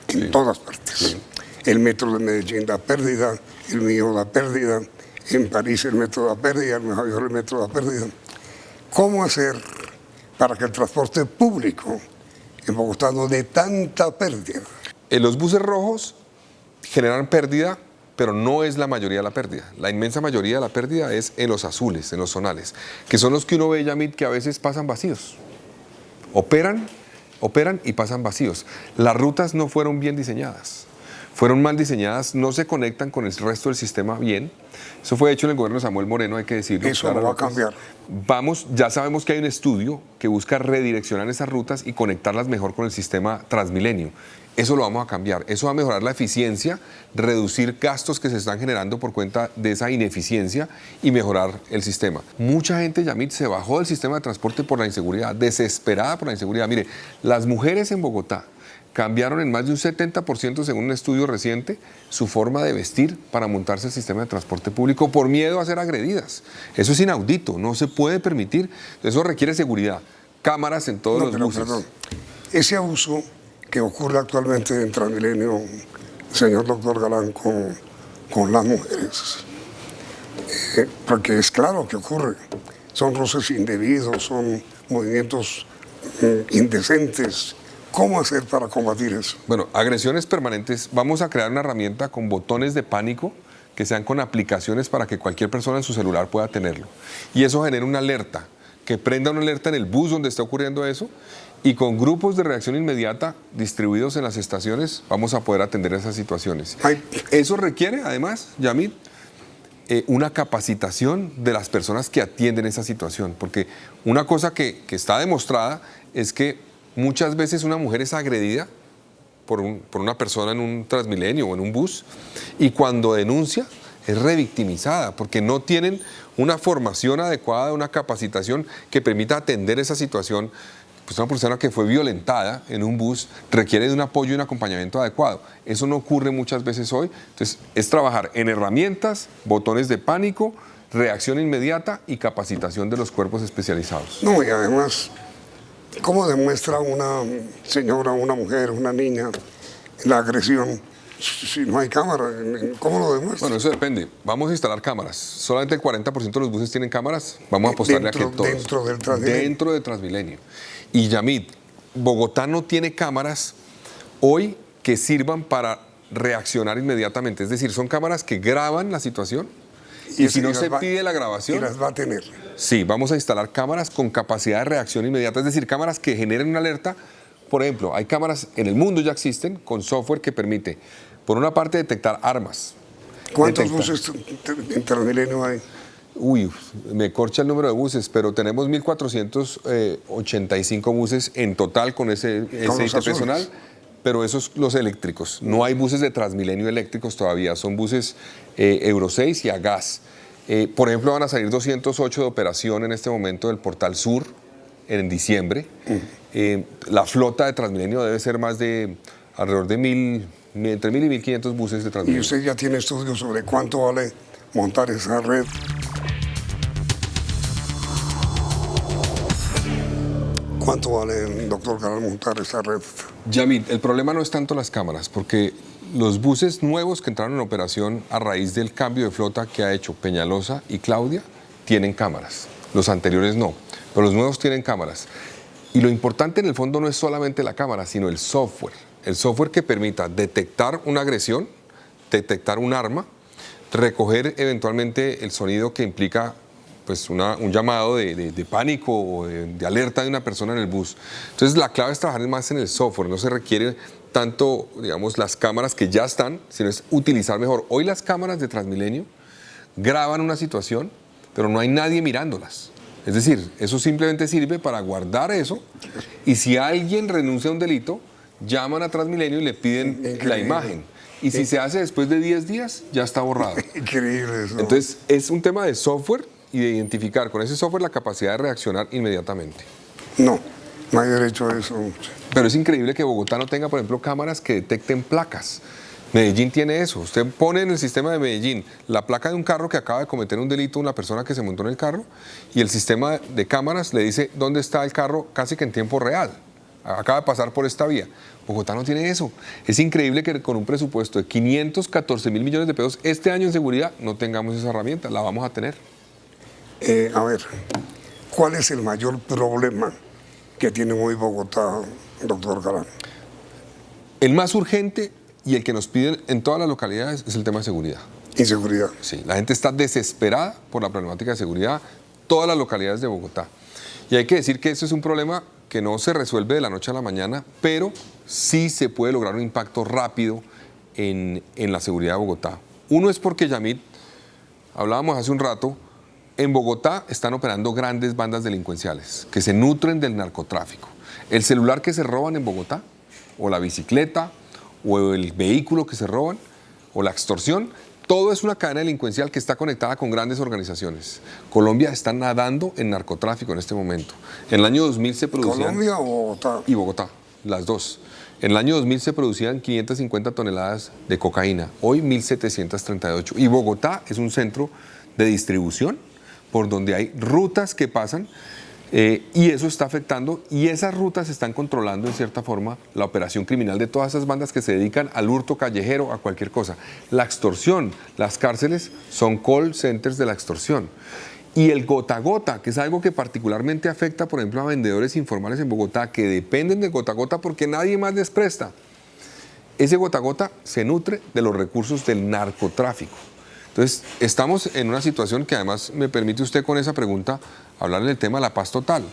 en todas partes. Sí. El metro de Medellín da pérdida, el mío da pérdida, en París el metro da pérdida, en Nueva York el metro da pérdida. ¿Cómo hacer para que el transporte público en Bogotá no dé tanta pérdida? Los buses rojos generan pérdida, pero no es la mayoría de la pérdida. La inmensa mayoría de la pérdida es en los azules, en los zonales, que son los que uno ve, Yamit, que a veces pasan vacíos. Operan y pasan vacíos. Las rutas no fueron bien diseñadas. Fueron mal diseñadas, no se conectan con el resto del sistema bien. Eso fue hecho en el gobierno de Samuel Moreno, hay que decirlo. Eso no va a cambiar. Ya sabemos que hay un estudio que busca redireccionar esas rutas y conectarlas mejor con el sistema Transmilenio. Eso lo vamos a cambiar. Eso va a mejorar la eficiencia, reducir gastos que se están generando por cuenta de esa ineficiencia y mejorar el sistema. Mucha gente, Yamit, se bajó del sistema de transporte por la inseguridad, desesperada por la inseguridad. Mire, las mujeres en Bogotá cambiaron en más de un 70%, según un estudio reciente, su forma de vestir para montarse al sistema de transporte público por miedo a ser agredidas. Eso es inaudito, no se puede permitir. Eso requiere seguridad, cámaras en todos los buses. Perdón. Ese abuso que ocurre actualmente en Transmilenio, señor doctor Galán, con las mujeres, porque es claro que ocurre, son roces indebidos, son movimientos indecentes. ¿Cómo hacer para combatir eso? Bueno, agresiones permanentes. Vamos a crear una herramienta con botones de pánico que sean con aplicaciones para que cualquier persona en su celular pueda tenerlo. Y eso genera una alerta, que prenda una alerta en el bus donde está ocurriendo eso, y con grupos de reacción inmediata distribuidos en las estaciones vamos a poder atender esas situaciones. Eso requiere, además, Yamit, una capacitación de las personas que atienden esa situación, porque una cosa que está demostrada es que muchas veces una mujer es agredida por una persona en un Transmilenio o en un bus, y cuando denuncia es revictimizada porque no tienen una formación adecuada, una capacitación que permita atender esa situación. Pues una persona que fue violentada en un bus requiere de un apoyo y un acompañamiento adecuado. Eso no ocurre muchas veces hoy. Entonces, es trabajar en herramientas, botones de pánico, reacción inmediata y capacitación de los cuerpos especializados. No, y además, ¿cómo demuestra una señora, una mujer, una niña la agresión si no hay cámara? ¿Cómo lo demuestra? Bueno, eso depende. Vamos a instalar cámaras. Solamente el 40% de los buses tienen cámaras. Vamos a apostarle a que todos. Dentro del Transmilenio. Dentro del Transmilenio. Y Yamit, Bogotá no tiene cámaras hoy que sirvan para reaccionar inmediatamente. Es decir, son cámaras que graban la situación y si no se pide la grabación... Y las va a tener. Sí, vamos a instalar cámaras con capacidad de reacción inmediata, es decir, cámaras que generen una alerta. Por ejemplo, hay cámaras en el mundo ya existen con software que permite, por una parte, detectar armas. ¿Cuántos buses en Transmilenio hay? Uy, me corcha el número de buses, pero tenemos 1.485 buses en total con ese IT personal, pero esos los eléctricos. No hay buses de Transmilenio eléctricos todavía, son buses Euro 6 y a gas. Por ejemplo, van a salir 208 de operación en este momento del Portal Sur en diciembre. La flota de Transmilenio debe ser más de alrededor de entre 1.000 y 1.500 buses de Transmilenio. ¿Y usted ya tiene estudios sobre cuánto vale montar esa red? ¿Cuánto vale, doctor Galán, montar esa red? Yamit, el problema no es tanto las cámaras, porque los buses nuevos que entraron en operación a raíz del cambio de flota que ha hecho Peñalosa y Claudia tienen cámaras. Los anteriores no, pero los nuevos tienen cámaras. Y lo importante en el fondo no es solamente la cámara, sino el software. El software que permita detectar una agresión, detectar un arma, recoger eventualmente el sonido que implica pues un llamado de pánico o de alerta de una persona en el bus. Entonces la clave es trabajar más en el software, no se requiere tanto, digamos, las cámaras que ya están, sino es utilizar mejor. Hoy las cámaras de Transmilenio graban una situación, pero no hay nadie mirándolas. Es decir, eso simplemente sirve para guardar eso, y si alguien renuncia a un delito, llaman a Transmilenio y le piden la imagen. Y si se hace después de 10 días, ya está borrado. Increíble eso. Entonces, es un tema de software y de identificar con ese software la capacidad de reaccionar inmediatamente. No hay derecho a eso. Pero es increíble que Bogotá no tenga, por ejemplo, cámaras que detecten placas. Medellín tiene eso. Usted pone en el sistema de Medellín la placa de un carro que acaba de cometer un delito, una persona que se montó en el carro, y el sistema de cámaras le dice dónde está el carro casi que en tiempo real. Acaba de pasar por esta vía. Bogotá no tiene eso. Es increíble que con un presupuesto de 514.000 millones de pesos este año en seguridad no tengamos esa herramienta. La vamos a tener. A ver, ¿cuál es el mayor problema que tiene hoy Bogotá, doctor Galán? El más urgente y el que nos piden en todas las localidades es el tema de seguridad. Inseguridad. Sí, la gente está desesperada por la problemática de seguridad, todas las localidades de Bogotá. Y hay que decir que eso es un problema que no se resuelve de la noche a la mañana, pero sí se puede lograr un impacto rápido en la seguridad de Bogotá. Uno es porque, Yamit, hablábamos hace un rato, en Bogotá están operando grandes bandas delincuenciales que se nutren del narcotráfico. El celular que se roban en Bogotá, o la bicicleta, o el vehículo que se roban, o la extorsión, todo es una cadena delincuencial que está conectada con grandes organizaciones. Colombia está nadando en narcotráfico en este momento. En el año 2000 se producían... ¿Colombia o Bogotá? Y Bogotá, las dos. En el año 2000 se producían 550 toneladas de cocaína, hoy 1.738. Y Bogotá es un centro de distribución por donde hay rutas que pasan y eso está afectando, y esas rutas están controlando en cierta forma la operación criminal de todas esas bandas que se dedican al hurto callejero, a cualquier cosa. La extorsión, las cárceles son call centers de la extorsión. Y el gota a gota, que es algo que particularmente afecta, por ejemplo, a vendedores informales en Bogotá, que dependen del gota a gota porque nadie más les presta. Ese gota a gota se nutre de los recursos del narcotráfico. Entonces, estamos en una situación que además me permite usted con esa pregunta hablar del tema de la paz total.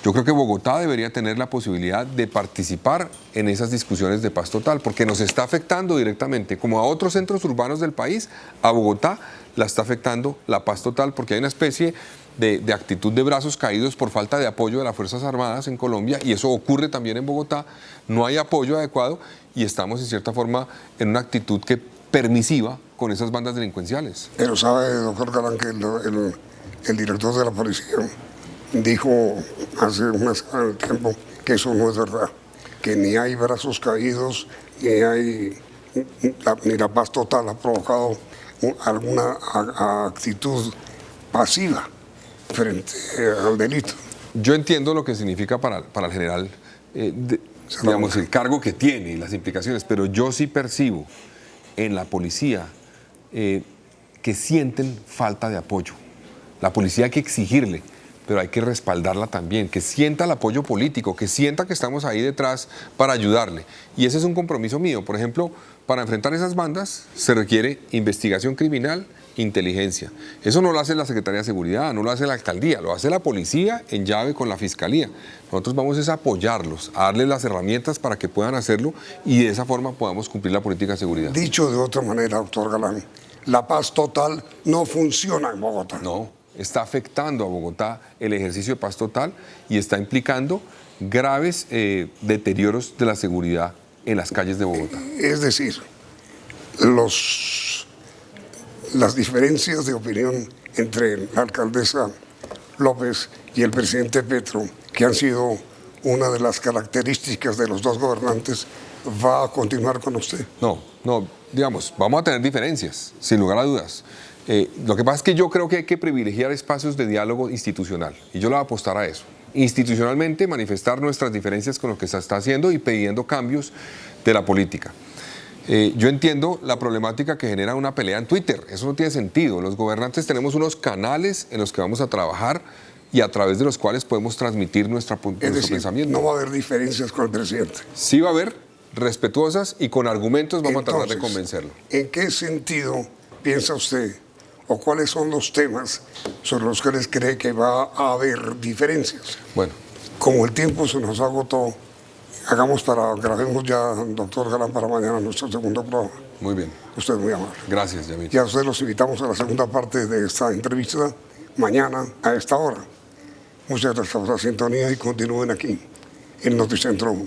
Yo creo que Bogotá debería tener la posibilidad de participar en esas discusiones de paz total, porque nos está afectando directamente, como a otros centros urbanos del país, a Bogotá la está afectando la paz total, porque hay una especie de actitud de brazos caídos por falta de apoyo de las Fuerzas Armadas en Colombia, y eso ocurre también en Bogotá. No hay apoyo adecuado y estamos en cierta forma en una actitud permisiva con esas bandas delincuenciales. Pero sabe, doctor Galán, que el director de la policía dijo hace una semana de tiempo que eso no es verdad, que ni hay brazos caídos, ni la paz total ha provocado alguna actitud pasiva frente al delito. Yo entiendo lo que significa para el general, digamos, el cargo que tiene y las implicaciones, pero yo sí percibo en la policía que sienten falta de apoyo. La policía hay que exigirle, pero hay que respaldarla también, que sienta el apoyo político, que sienta que estamos ahí detrás para ayudarle. Y ese es un compromiso mío. Por ejemplo, para enfrentar esas bandas se requiere investigación criminal, inteligencia. Eso no lo hace la Secretaría de Seguridad, no lo hace la alcaldía, lo hace la policía en llave con la fiscalía. Nosotros vamos a apoyarlos, a darles las herramientas para que puedan hacerlo y de esa forma podamos cumplir la política de seguridad. Dicho de otra manera, doctor Galán, la paz total no funciona en Bogotá. No, está afectando a Bogotá el ejercicio de paz total y está implicando graves deterioros de la seguridad en las calles de Bogotá. Es decir, las diferencias de opinión entre la alcaldesa López y el presidente Petro, que han sido una de las características de los dos gobernantes, ¿va a continuar con usted? No, digamos, vamos a tener diferencias, sin lugar a dudas. Lo que pasa es que yo creo que hay que privilegiar espacios de diálogo institucional y yo le voy a apostar a eso. Institucionalmente manifestar nuestras diferencias con lo que se está haciendo y pidiendo cambios de la política. Yo entiendo la problemática que genera una pelea en Twitter, eso no tiene sentido. Los gobernantes tenemos unos canales en los que vamos a trabajar y a través de los cuales podemos transmitir nuestro pensamiento. No va a haber diferencias con el presidente. Sí va a haber, respetuosas y con argumentos vamos a tratar de convencerlo. ¿En qué sentido piensa usted o cuáles son los temas sobre los que les cree que va a haber diferencias? Bueno. Como el tiempo se nos agotó, grabemos ya, doctor Galán, para mañana nuestro segundo programa. Muy bien. Usted es muy amable. Gracias, Yamil. Ya ustedes los invitamos a la segunda parte de esta entrevista, mañana a esta hora. Muchas gracias por la sintonía y continúen aquí, en Noticentro 1.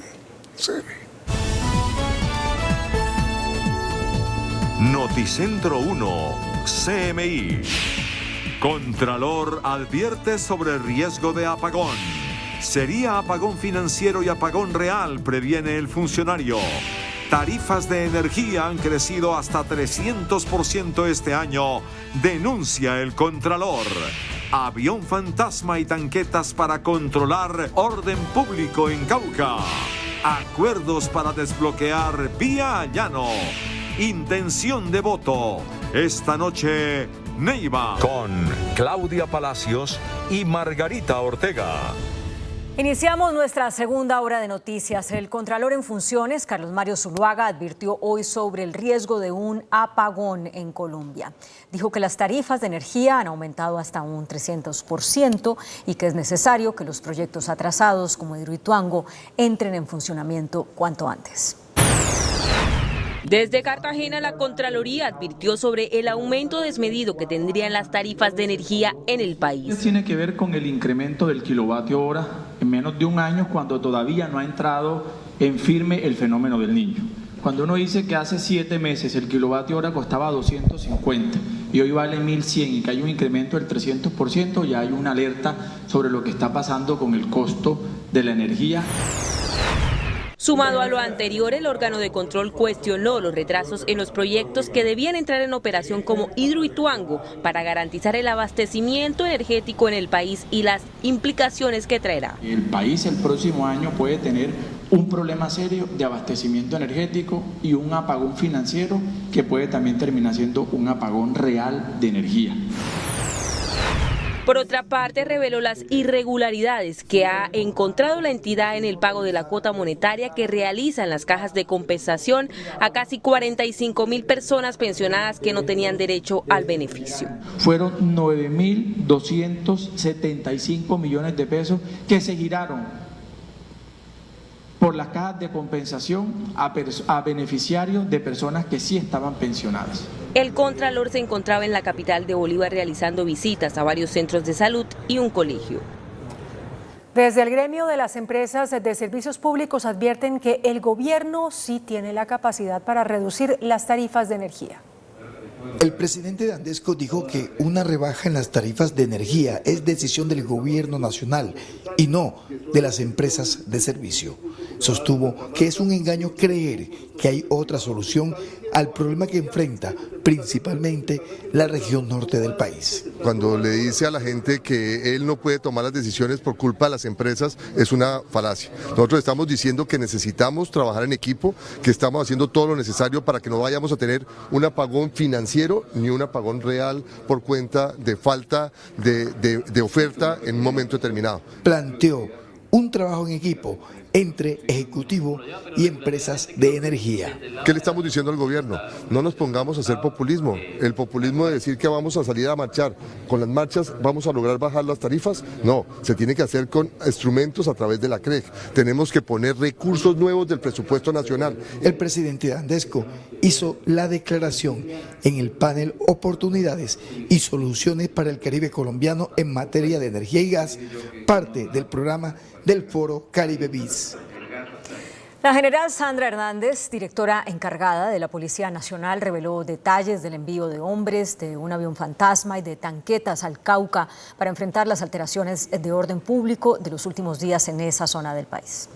Noticentro 1, CMI. Contralor advierte sobre el riesgo de apagón. Sería apagón financiero y apagón real, previene el funcionario. Tarifas de energía han crecido hasta 300% este año, denuncia el Contralor. Avión fantasma y tanquetas para controlar orden público en Cauca. Acuerdos para desbloquear vía llano. Intención de voto. Esta noche, Neiva. Con Claudia Palacios y Margarita Ortega. Iniciamos nuestra segunda hora de noticias. El Contralor en funciones, Carlos Mario Zuluaga, advirtió hoy sobre el riesgo de un apagón en Colombia. Dijo que las tarifas de energía han aumentado hasta un 300% y que es necesario que los proyectos atrasados como Hidroituango entren en funcionamiento cuanto antes. Desde Cartagena, la Contraloría advirtió sobre el aumento desmedido que tendrían las tarifas de energía en el país. Tiene que ver con el incremento del kilovatio hora en menos de un año, cuando todavía no ha entrado en firme el fenómeno del Niño. Cuando uno dice que hace 7 meses el kilovatio hora costaba 250 y hoy vale 1100 y que hay un incremento del 300%, ya hay una alerta sobre lo que está pasando con el costo de la energía. Sumado a lo anterior, el órgano de control cuestionó los retrasos en los proyectos que debían entrar en operación como Hidroituango para garantizar el abastecimiento energético en el país y las implicaciones que traerá. El país el próximo año puede tener un problema serio de abastecimiento energético y un apagón financiero que puede también terminar siendo un apagón real de energía. Por otra parte, reveló las irregularidades que ha encontrado la entidad en el pago de la cuota monetaria que realizan las cajas de compensación a casi 45.000 personas pensionadas que no tenían derecho al beneficio. Fueron 9.275 millones de pesos que se giraron por por las cajas de compensación a beneficiarios de personas que sí estaban pensionadas. El contralor se encontraba en la capital de Bolívar realizando visitas a varios centros de salud y un colegio. Desde el gremio de las empresas de servicios públicos advierten que el gobierno sí tiene la capacidad para reducir las tarifas de energía. El presidente de Andesco dijo que una rebaja en las tarifas de energía es decisión del gobierno nacional y no de las empresas de servicio. Sostuvo que es un engaño creer que hay otra solución al problema que enfrenta principalmente la región norte del país. Cuando le dice a la gente que él no puede tomar las decisiones por culpa de las empresas, es una falacia. Nosotros estamos diciendo que necesitamos trabajar en equipo, que estamos haciendo todo lo necesario para que no vayamos a tener un apagón financiero ni un apagón real por cuenta de falta de oferta en un momento determinado. Planteó un trabajo en equipo entre Ejecutivo y empresas de energía. ¿Qué le estamos diciendo al gobierno? No nos pongamos a hacer populismo. El populismo de decir que vamos a salir a marchar, con las marchas vamos a lograr bajar las tarifas, no, se tiene que hacer con instrumentos a través de la CREG. Tenemos que poner recursos nuevos del presupuesto nacional. El presidente de Andesco hizo la declaración en el panel Oportunidades y Soluciones para el Caribe Colombiano en materia de energía y gas, parte del programa del Foro Caribe BIS. La general Sandra Hernández, directora encargada de la Policía Nacional, reveló detalles del envío de hombres, de un avión fantasma y de tanquetas al Cauca para enfrentar las alteraciones de orden público de los últimos días en esa zona del país.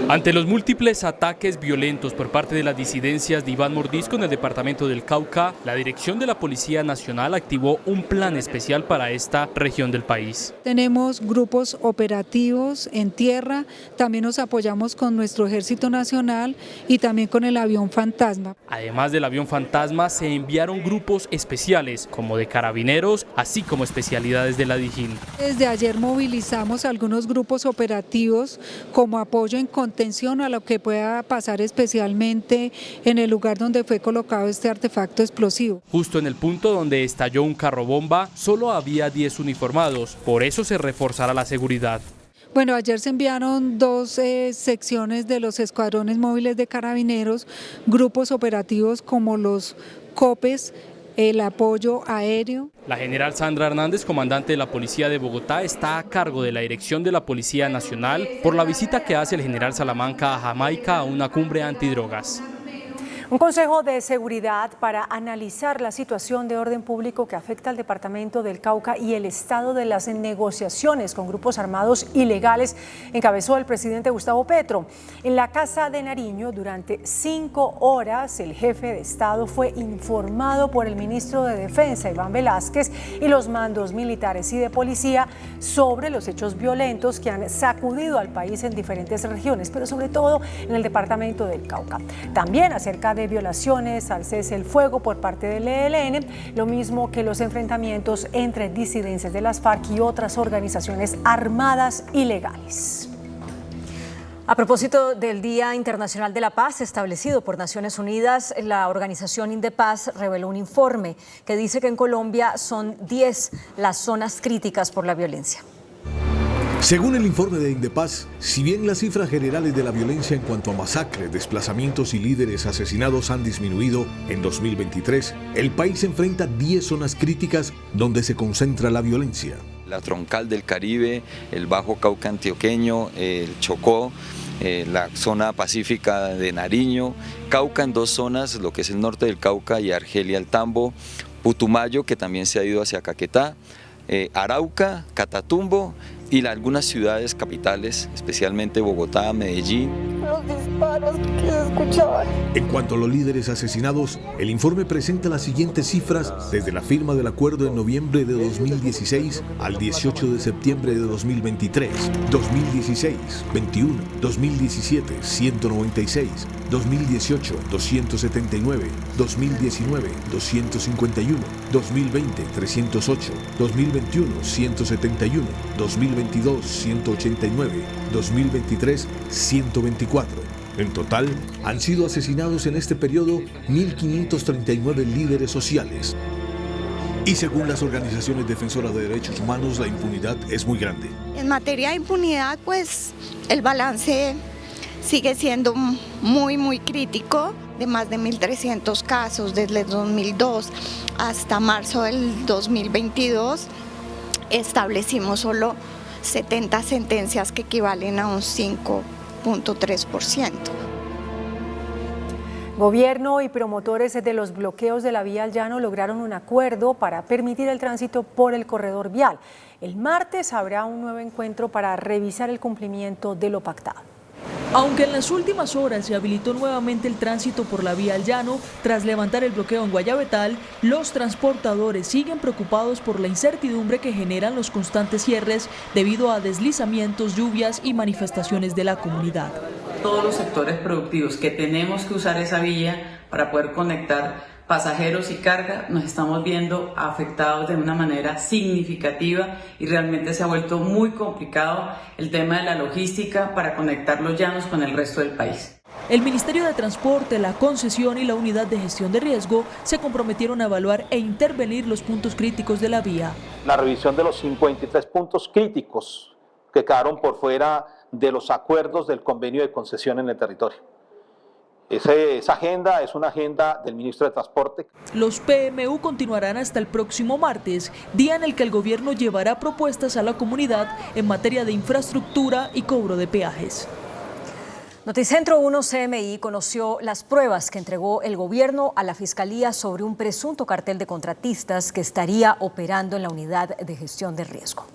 Ante los múltiples ataques violentos por parte de las disidencias de Iván Mordisco en el departamento del Cauca, la dirección de la Policía Nacional activó un plan especial para esta región del país. Tenemos grupos operativos en tierra, también nos apoyamos con nuestro Ejército Nacional y también con el avión fantasma. Además del avión fantasma, se enviaron grupos especiales como de carabineros, así como especialidades de la DIJÍN. Desde ayer movilizamos algunos grupos operativos como apoyo en contención a lo que pueda pasar especialmente en el lugar donde fue colocado este artefacto explosivo. Justo en el punto donde estalló un carro bomba, solo había 10 uniformados, por eso se reforzará la seguridad. Bueno, ayer se enviaron 2 secciones de los escuadrones móviles de carabineros, grupos operativos como los COPES, el apoyo aéreo. La general Sandra Hernández, comandante de la Policía de Bogotá, está a cargo de la dirección de la Policía Nacional por la visita que hace el general Salamanca a Jamaica a una cumbre antidrogas. Un consejo de seguridad para analizar la situación de orden público que afecta al departamento del Cauca y el estado de las negociaciones con grupos armados ilegales encabezó el presidente Gustavo Petro. En la Casa de Nariño, durante 5 horas, el jefe de Estado fue informado por el ministro de Defensa, Iván Velázquez, y los mandos militares y de policía sobre los hechos violentos que han sacudido al país en diferentes regiones, pero sobre todo en el departamento del Cauca. También acerca de violaciones al cese el fuego por parte del ELN, lo mismo que los enfrentamientos entre disidencias de las FARC y otras organizaciones armadas ilegales. A propósito del Día Internacional de la Paz establecido por Naciones Unidas, la organización Indepaz reveló un informe que dice que en Colombia son 10 las zonas críticas por la violencia. Según el informe de Indepaz, si bien las cifras generales de la violencia en cuanto a masacres, desplazamientos y líderes asesinados han disminuido, en 2023 el país enfrenta 10 zonas críticas donde se concentra la violencia. La Troncal del Caribe, el Bajo Cauca antioqueño, el Chocó, la zona pacífica de Nariño, Cauca en 2 zonas, lo que es el norte del Cauca y Argelia al Tambo, Putumayo, que también se ha ido hacia Caquetá, Arauca, Catatumbo y algunas ciudades capitales, especialmente Bogotá, Medellín. Los disparos que se escuchaban. En cuanto a los líderes asesinados, el informe presenta las siguientes cifras desde la firma del acuerdo en noviembre de 2016 al 18 de septiembre de 2023. 2016, 21, 2017, 196, 2018, 279, 2019, 251, 2020, 308, 2021, 171, 2022, 189, 2023, 124. En total, han sido asesinados en este periodo 1.539 líderes sociales. Y según las organizaciones defensoras de derechos humanos, la impunidad es muy grande. En materia de impunidad, pues el balance sigue siendo muy crítico, de más de 1.300 casos desde 2002 hasta marzo del 2022, establecimos solo 70 sentencias que equivalen a un 5.3%. Gobierno y promotores de los bloqueos de la vía al llano lograron un acuerdo para permitir el tránsito por el corredor vial. El martes habrá un nuevo encuentro para revisar el cumplimiento de lo pactado. Aunque en las últimas horas se habilitó nuevamente el tránsito por la vía al llano, tras levantar el bloqueo en Guayabetal, los transportadores siguen preocupados por la incertidumbre que generan los constantes cierres debido a deslizamientos, lluvias y manifestaciones de la comunidad. Todos los sectores productivos que tenemos que usar esa vía para poder conectar pasajeros y carga, nos estamos viendo afectados de una manera significativa y realmente se ha vuelto muy complicado el tema de la logística para conectar los llanos con el resto del país. El Ministerio de Transporte, la concesión y la Unidad de Gestión de Riesgo se comprometieron a evaluar e intervenir los puntos críticos de la vía. La revisión de los 53 puntos críticos que quedaron por fuera de los acuerdos del convenio de concesión en el territorio. Esa agenda es una agenda del ministro de Transporte. Los PMU continuarán hasta el próximo martes, día en el que el gobierno llevará propuestas a la comunidad en materia de infraestructura y cobro de peajes. Noticentro 1 CMI conoció las pruebas que entregó el gobierno a la Fiscalía sobre un presunto cartel de contratistas que estaría operando en la Unidad de Gestión de Riesgo.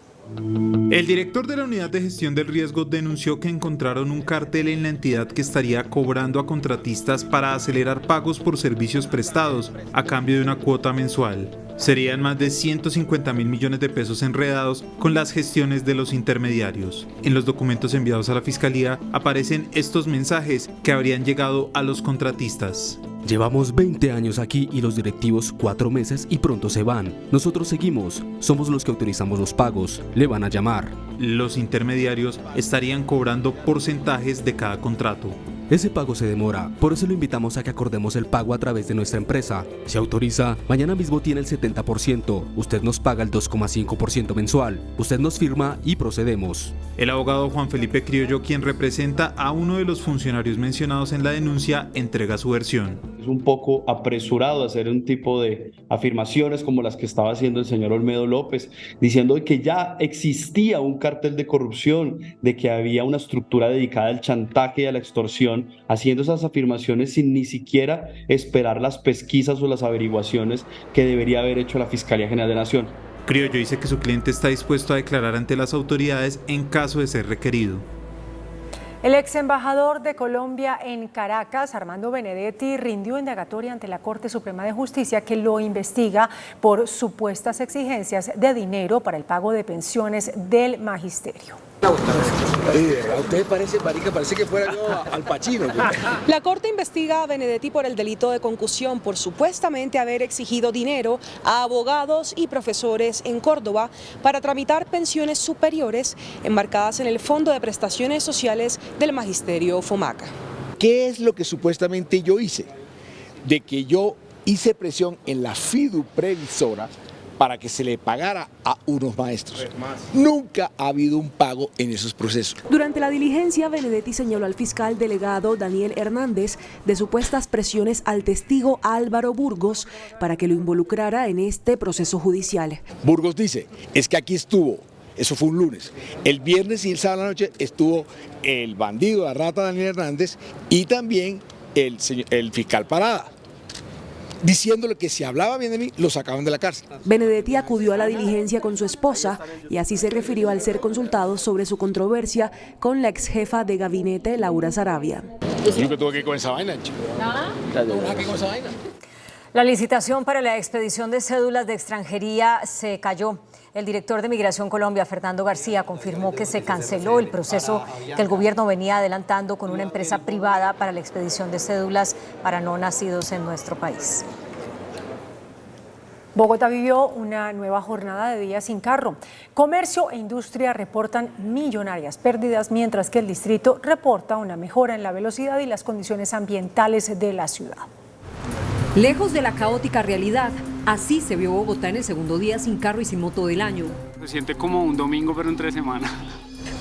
El director de la Unidad de Gestión del Riesgo denunció que encontraron un cartel en la entidad que estaría cobrando a contratistas para acelerar pagos por servicios prestados a cambio de una cuota mensual. Serían más de 150.000 millones de pesos enredados con las gestiones de los intermediarios. En los documentos enviados a la Fiscalía aparecen estos mensajes que habrían llegado a los contratistas. Llevamos 20 años aquí y los directivos 4 meses y pronto se van. Nosotros seguimos, somos los que autorizamos los pagos, le van a llamar. Los intermediarios estarían cobrando porcentajes de cada contrato. Ese pago se demora, por eso lo invitamos a que acordemos el pago a través de nuestra empresa. Se autoriza, mañana mismo tiene el 70%, usted nos paga el 2,5% mensual, usted nos firma y procedemos. El abogado Juan Felipe Criollo, quien representa a uno de los funcionarios mencionados en la denuncia, entrega su versión. Es un poco apresurado hacer un tipo de afirmaciones como las que estaba haciendo el señor Olmedo López, diciendo que ya existía un cartel de corrupción, de que había una estructura dedicada al chantaje y a la extorsión, haciendo esas afirmaciones sin ni siquiera esperar las pesquisas o las averiguaciones que debería haber hecho la Fiscalía General de la Nación. Criollo dice que su cliente está dispuesto a declarar ante las autoridades en caso de ser requerido. El ex embajador de Colombia en Caracas, Armando Benedetti, rindió indagatoria ante la Corte Suprema de Justicia que lo investiga por supuestas exigencias de dinero para el pago de pensiones del magisterio. Usted parece, marica, parece que fuera yo Al Pacino. La Corte investiga a Benedetti por el delito de concusión por supuestamente haber exigido dinero a abogados y profesores en Córdoba para tramitar pensiones superiores enmarcadas en el Fondo de Prestaciones Sociales del Magisterio FOMACA. ¿Qué es lo que supuestamente yo hice? De que yo hice presión en la FIDU previsora para que se le pagara a unos maestros. Nunca ha habido un pago en esos procesos. Durante la diligencia, Benedetti señaló al fiscal delegado Daniel Hernández de supuestas presiones al testigo Álvaro Burgos para que lo involucrara en este proceso judicial. Burgos dice, es que aquí estuvo, eso fue un lunes, el viernes y el sábado a la noche estuvo el bandido, la rata Daniel Hernández y también el fiscal Parada, diciéndole que si hablaba bien de mí, lo sacaban de la cárcel. Benedetti acudió a la diligencia con su esposa y así se refirió al ser consultado sobre su controversia con la ex jefa de gabinete, Laura Sarabia. Yo que tuve que ir con esa vaina, chico. La licitación para la expedición de cédulas de extranjería se cayó. El director de Migración Colombia, Fernando García, confirmó que se canceló el proceso que el gobierno venía adelantando con una empresa privada para la expedición de cédulas para no nacidos en nuestro país. Bogotá vivió una nueva jornada de día sin carro. Comercio e industria reportan millonarias pérdidas, mientras que el distrito reporta una mejora en la velocidad y las condiciones ambientales de la ciudad. Lejos de la caótica realidad, así se vio Bogotá en el segundo día sin carro y sin moto del año. Se siente como un domingo, pero entre semana.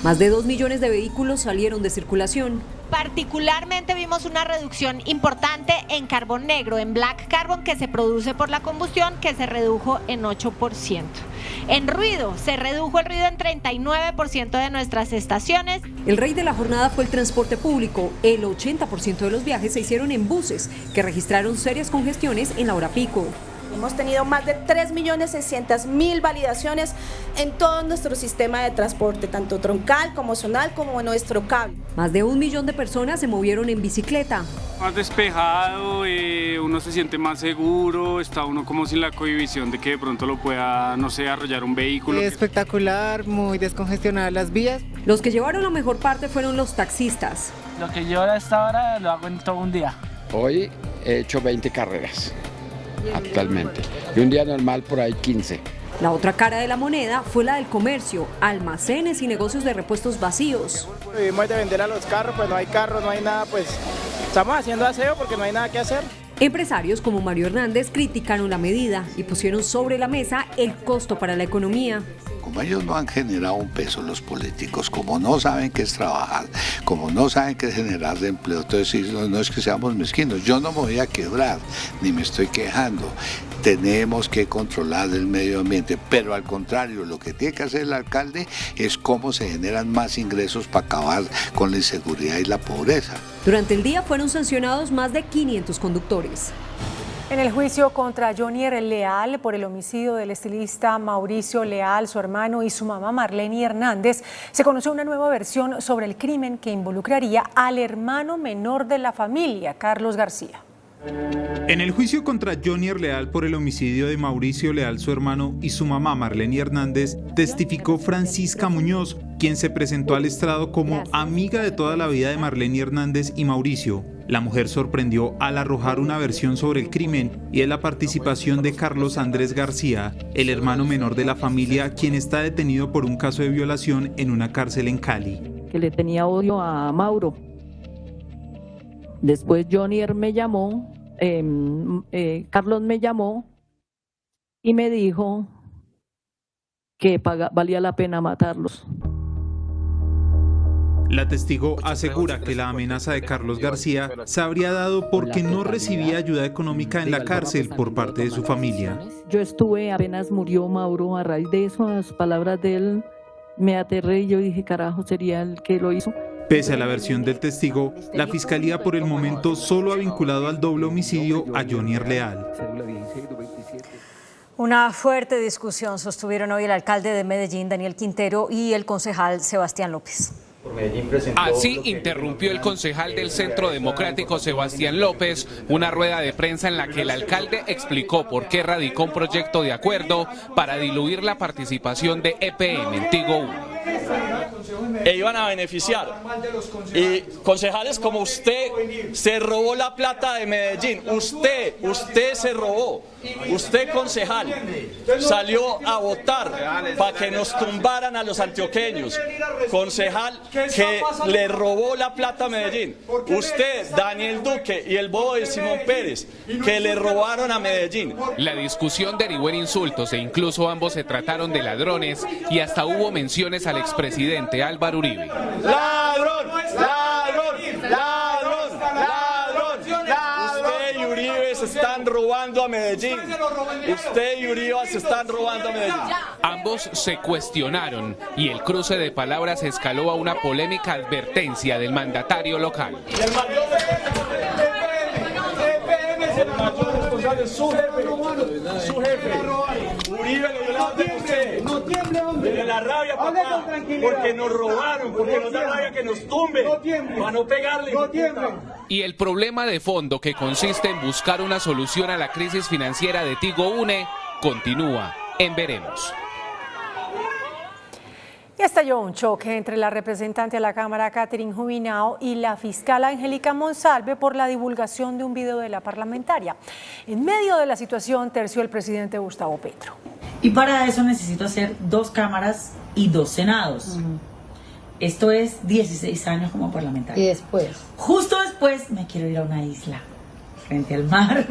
Más de 2 millones de vehículos salieron de circulación. Particularmente vimos una reducción importante en carbón negro, en black carbon, que se produce por la combustión, que se redujo en 8%. En ruido, se redujo el ruido en 39% de nuestras estaciones. El rey de la jornada fue el transporte público. El 80% de los viajes se hicieron en buses, que registraron serias congestiones en la hora pico. Hemos tenido más de 3.600.000 validaciones en todo nuestro sistema de transporte, tanto troncal como zonal como en nuestro cable. Más de 1 millón de personas se movieron en bicicleta. Más despejado, uno se siente más seguro, está uno como sin la cohibición de que de pronto lo pueda, no sé, arrollar un vehículo. Espectacular, muy descongestionadas las vías. Los que llevaron la mejor parte fueron los taxistas. Lo que yo a esta hora lo hago en todo un día. Hoy he hecho 20 carreras. Actualmente. Y un día normal por ahí 15. La otra cara de la moneda fue la del comercio, almacenes y negocios de repuestos vacíos. Vivimos de vender a los carros, pues no hay carros, no hay nada, pues estamos haciendo aseo porque no hay nada que hacer. Empresarios como Mario Hernández criticaron la medida y pusieron sobre la mesa el costo para la economía. Como ellos no han generado un peso los políticos, como no saben qué es trabajar, como no saben qué es generar de empleo, entonces no es que seamos mezquinos, yo no me voy a quebrar, ni me estoy quejando. Tenemos que controlar el medio ambiente, pero al contrario, lo que tiene que hacer el alcalde es cómo se generan más ingresos para acabar con la inseguridad y la pobreza. Durante el día fueron sancionados más de 500 conductores. En el juicio contra Jonier Leal por el homicidio del estilista Mauricio Leal, su hermano y su mamá Marlene Hernández, se conoció una nueva versión sobre el crimen que involucraría al hermano menor de la familia, Carlos García. En el juicio contra Jonier Leal por el homicidio de Mauricio Leal, su hermano, y su mamá Marlene Hernández, testificó Francisca Muñoz, quien se presentó al estrado como amiga de toda la vida de Marlene Hernández y Mauricio. La mujer sorprendió al arrojar una versión sobre el crimen y de la participación de Carlos Andrés García, el hermano menor de la familia, quien está detenido por un caso de violación en una cárcel en Cali. Que le tenía odio a Mauro. Después Jonier me llamó, Carlos me llamó y me dijo que valía la pena matarlos. La testigo asegura que la amenaza de Carlos García se habría dado porque no recibía ayuda económica en la cárcel por parte de su familia. Yo estuve, apenas murió Mauro, a raíz de eso, a las palabras de él, me aterré y yo dije, carajo, sería el que lo hizo. Pese a la versión del testigo, la fiscalía por el momento solo ha vinculado al doble homicidio a Jonier Leal. Una fuerte discusión sostuvieron hoy el alcalde de Medellín, Daniel Quintero, y el concejal Sebastián López. Así interrumpió el concejal del Centro Democrático, Sebastián López, una rueda de prensa en la que el alcalde explicó por qué radicó un proyecto de acuerdo para diluir la participación de EPM en Tigo 1. E iban a beneficiar. Y concejales como usted se robó la plata de Medellín. Usted se robó. Usted, concejal, salió a votar para que nos tumbaran a los antioqueños. Concejal que le robó la plata a Medellín. Usted, Daniel Duque y el bobo de Simón Pérez, que le robaron a Medellín. La discusión derivó en insultos e incluso ambos se trataron de ladrones y hasta hubo menciones al expresidente Álvaro Uribe. ¡Ladrón! ¡Ladrón! ¡Ladrón! ¡Ladrón! Usted y Uribe se están robando a Medellín. Usted y Uribe se están robando a Medellín. Ambos se cuestionaron y el cruce de palabras escaló a una polémica advertencia del mandatario local. El mayor responsable es su jefe. Uribe lo violaba de usted. No tiemble, hombre. De la rabia, papá. Porque nos robaron, porque nos da rabia que nos tumbe. No tiemble. Para no pegarle. No tiemble. Y el problema de fondo, que consiste en buscar una solución a la crisis financiera de Tigo UNE, continúa en Veremos. Y estalló un choque entre la representante de la Cámara, Catherine Jubinao, y la fiscal Angélica Monsalve por la divulgación de un video de la parlamentaria. En medio de la situación terció el presidente Gustavo Petro. Y para eso necesito hacer 2 cámaras y 2 senados. Esto es 16 años como parlamentaria. ¿Y después? Justo después me quiero ir a una isla frente al mar.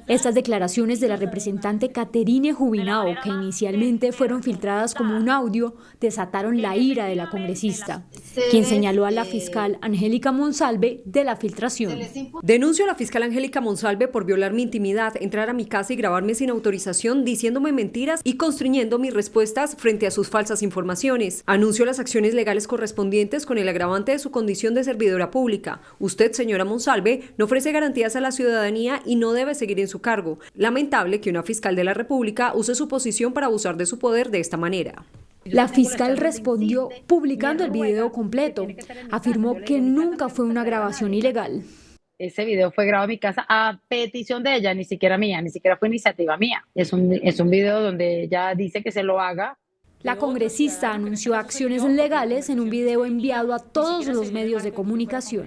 Estas declaraciones de la representante Caterine Jubinao, que inicialmente fueron filtradas como un audio, desataron la ira de la congresista, quien señaló a la fiscal Angélica Monsalve de la filtración. Denuncio a la fiscal Angélica Monsalve por violar mi intimidad, entrar a mi casa y grabarme sin autorización, diciéndome mentiras y constriñendo mis respuestas frente a sus falsas informaciones. Anuncio las acciones legales correspondientes con el agravante de su condición de servidora pública. Usted, señora Monsalve, no ofrece garantías a la ciudadanía y no debe seguir en su cargo. Lamentable que una fiscal de la República use su posición para abusar de su poder de esta manera. La fiscal respondió publicando el video completo. Afirmó que nunca fue una grabación ilegal. Ese video fue grabado en mi casa a petición de ella, ni siquiera mía, ni siquiera fue iniciativa mía. Es un video donde ella dice que se lo haga. La congresista anunció acciones legales en un video enviado a todos los medios de comunicación.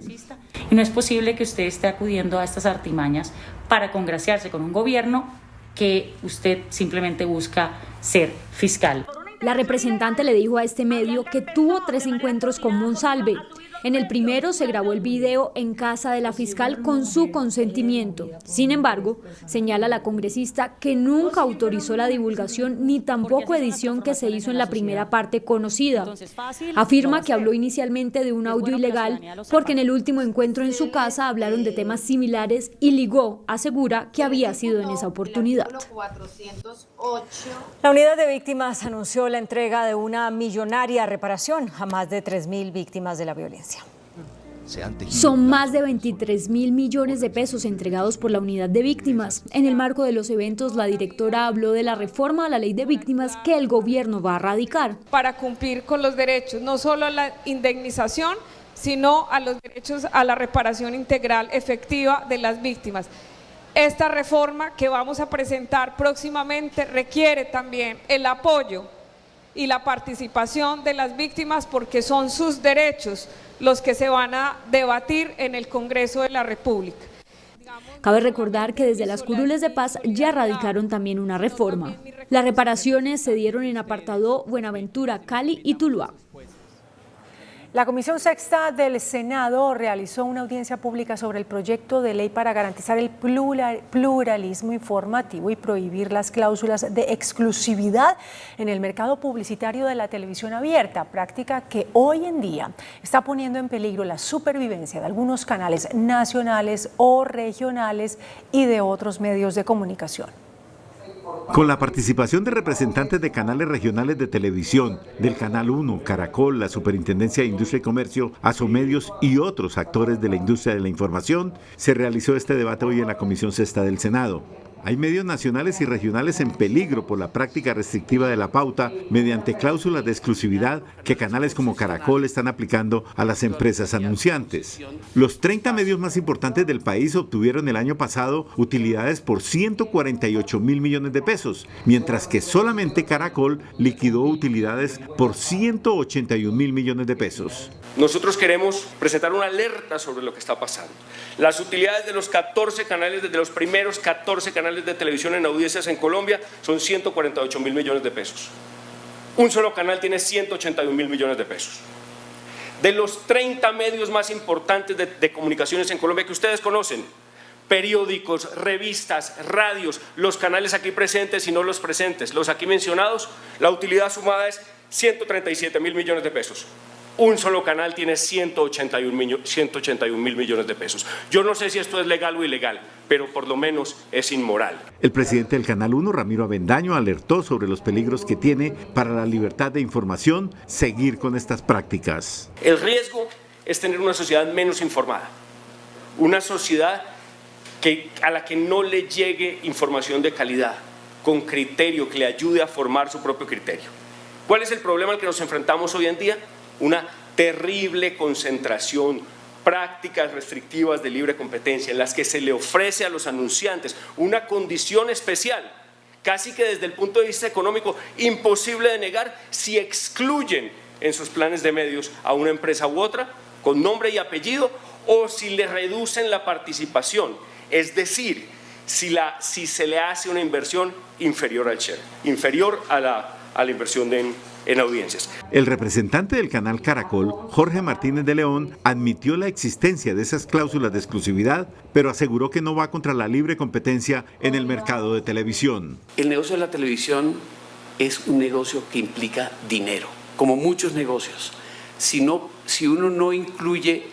Y no es posible que usted esté acudiendo a estas artimañas para congraciarse con un gobierno que usted simplemente busca ser fiscal. La representante le dijo a este medio que tuvo 3 encuentros con Monsalve. En el primero se grabó el video en casa de la fiscal con su consentimiento. Sin embargo, señala la congresista que nunca autorizó la divulgación ni tampoco edición que se hizo en la primera parte conocida. Afirma que habló inicialmente de un audio ilegal porque en el último encuentro en su casa hablaron de temas similares y ligó, asegura, que había sido en esa oportunidad. La unidad de víctimas anunció la entrega de una millonaria reparación a más de 3.000 víctimas de la violencia. Son más de 23.000 millones de pesos entregados por la unidad de víctimas. En el marco de los eventos, la directora habló de la reforma a la ley de víctimas que el gobierno va a radicar. Para cumplir con los derechos, no solo a la indemnización, sino a los derechos a la reparación integral efectiva de las víctimas. Esta reforma que vamos a presentar próximamente requiere también el apoyo y la participación de las víctimas porque son sus derechos los que se van a debatir en el Congreso de la República. Cabe recordar que desde las curules de paz ya radicaron también una reforma. Las reparaciones se dieron en Apartadó, Buenaventura, Cali y Tuluá. La Comisión Sexta del Senado realizó una audiencia pública sobre el proyecto de ley para garantizar el pluralismo informativo y prohibir las cláusulas de exclusividad en el mercado publicitario de la televisión abierta, práctica que hoy en día está poniendo en peligro la supervivencia de algunos canales nacionales o regionales y de otros medios de comunicación. Con la participación de representantes de canales regionales de televisión, del Canal 1, Caracol, la Superintendencia de Industria y Comercio, Asomedios y otros actores de la industria de la información, se realizó este debate hoy en la Comisión Sexta del Senado. Hay medios nacionales y regionales en peligro por la práctica restrictiva de la pauta mediante cláusulas de exclusividad que canales como Caracol están aplicando a las empresas anunciantes. Los 30 medios más importantes del país obtuvieron el año pasado utilidades por 148.000 millones de pesos, mientras que solamente Caracol liquidó utilidades por 181.000 millones de pesos. Nosotros queremos presentar una alerta sobre lo que está pasando. Las utilidades de los 14 canales, desde los primeros 14 canales de televisión en audiencias en Colombia, son 148.000 millones de pesos. Un solo canal tiene 181.000 millones de pesos. De los 30 medios más importantes de comunicaciones en Colombia que ustedes conocen, periódicos, revistas, radios, los canales aquí presentes y no los presentes, los aquí mencionados, la utilidad sumada es 137.000 millones de pesos. Un solo canal tiene 181.000 millones de pesos. Yo no sé si esto es legal o ilegal, pero por lo menos es inmoral. El presidente del Canal 1, Ramiro Avendaño, alertó sobre los peligros que tiene para la libertad de información seguir con estas prácticas. El riesgo es tener una sociedad menos informada, una sociedad a la que no le llegue información de calidad, con criterio, que le ayude a formar su propio criterio. ¿Cuál es el problema al que nos enfrentamos hoy en día? Una terrible concentración, prácticas restrictivas de libre competencia en las que se le ofrece a los anunciantes una condición especial, casi que desde el punto de vista económico imposible de negar si excluyen en sus planes de medios a una empresa u otra con nombre y apellido o si le reducen la participación, es decir, si se le hace una inversión inferior al share, inferior a la inversión en audiencias. El representante del canal Caracol, Jorge Martínez de León, admitió la existencia de esas cláusulas de exclusividad, pero aseguró que no va contra la libre competencia en el mercado de televisión. El negocio de la televisión es un negocio que implica dinero, como muchos negocios. Si uno no incluye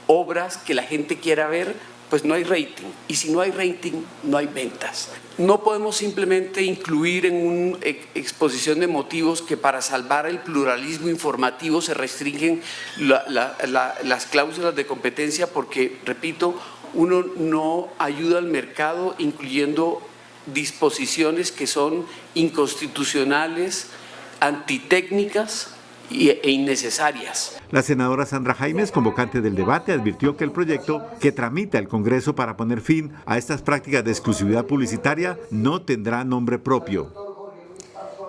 obras que la gente quiera ver, pues no hay rating. Y si no hay rating, no hay ventas. No podemos simplemente incluir en una exposición de motivos que para salvar el pluralismo informativo se restringen las cláusulas de competencia porque, repito, uno no ayuda al mercado incluyendo disposiciones que son inconstitucionales, antitécnicas e innecesarias. La senadora Sandra Jaimes, convocante del debate, advirtió que el proyecto que tramita el Congreso para poner fin a estas prácticas de exclusividad publicitaria no tendrá nombre propio.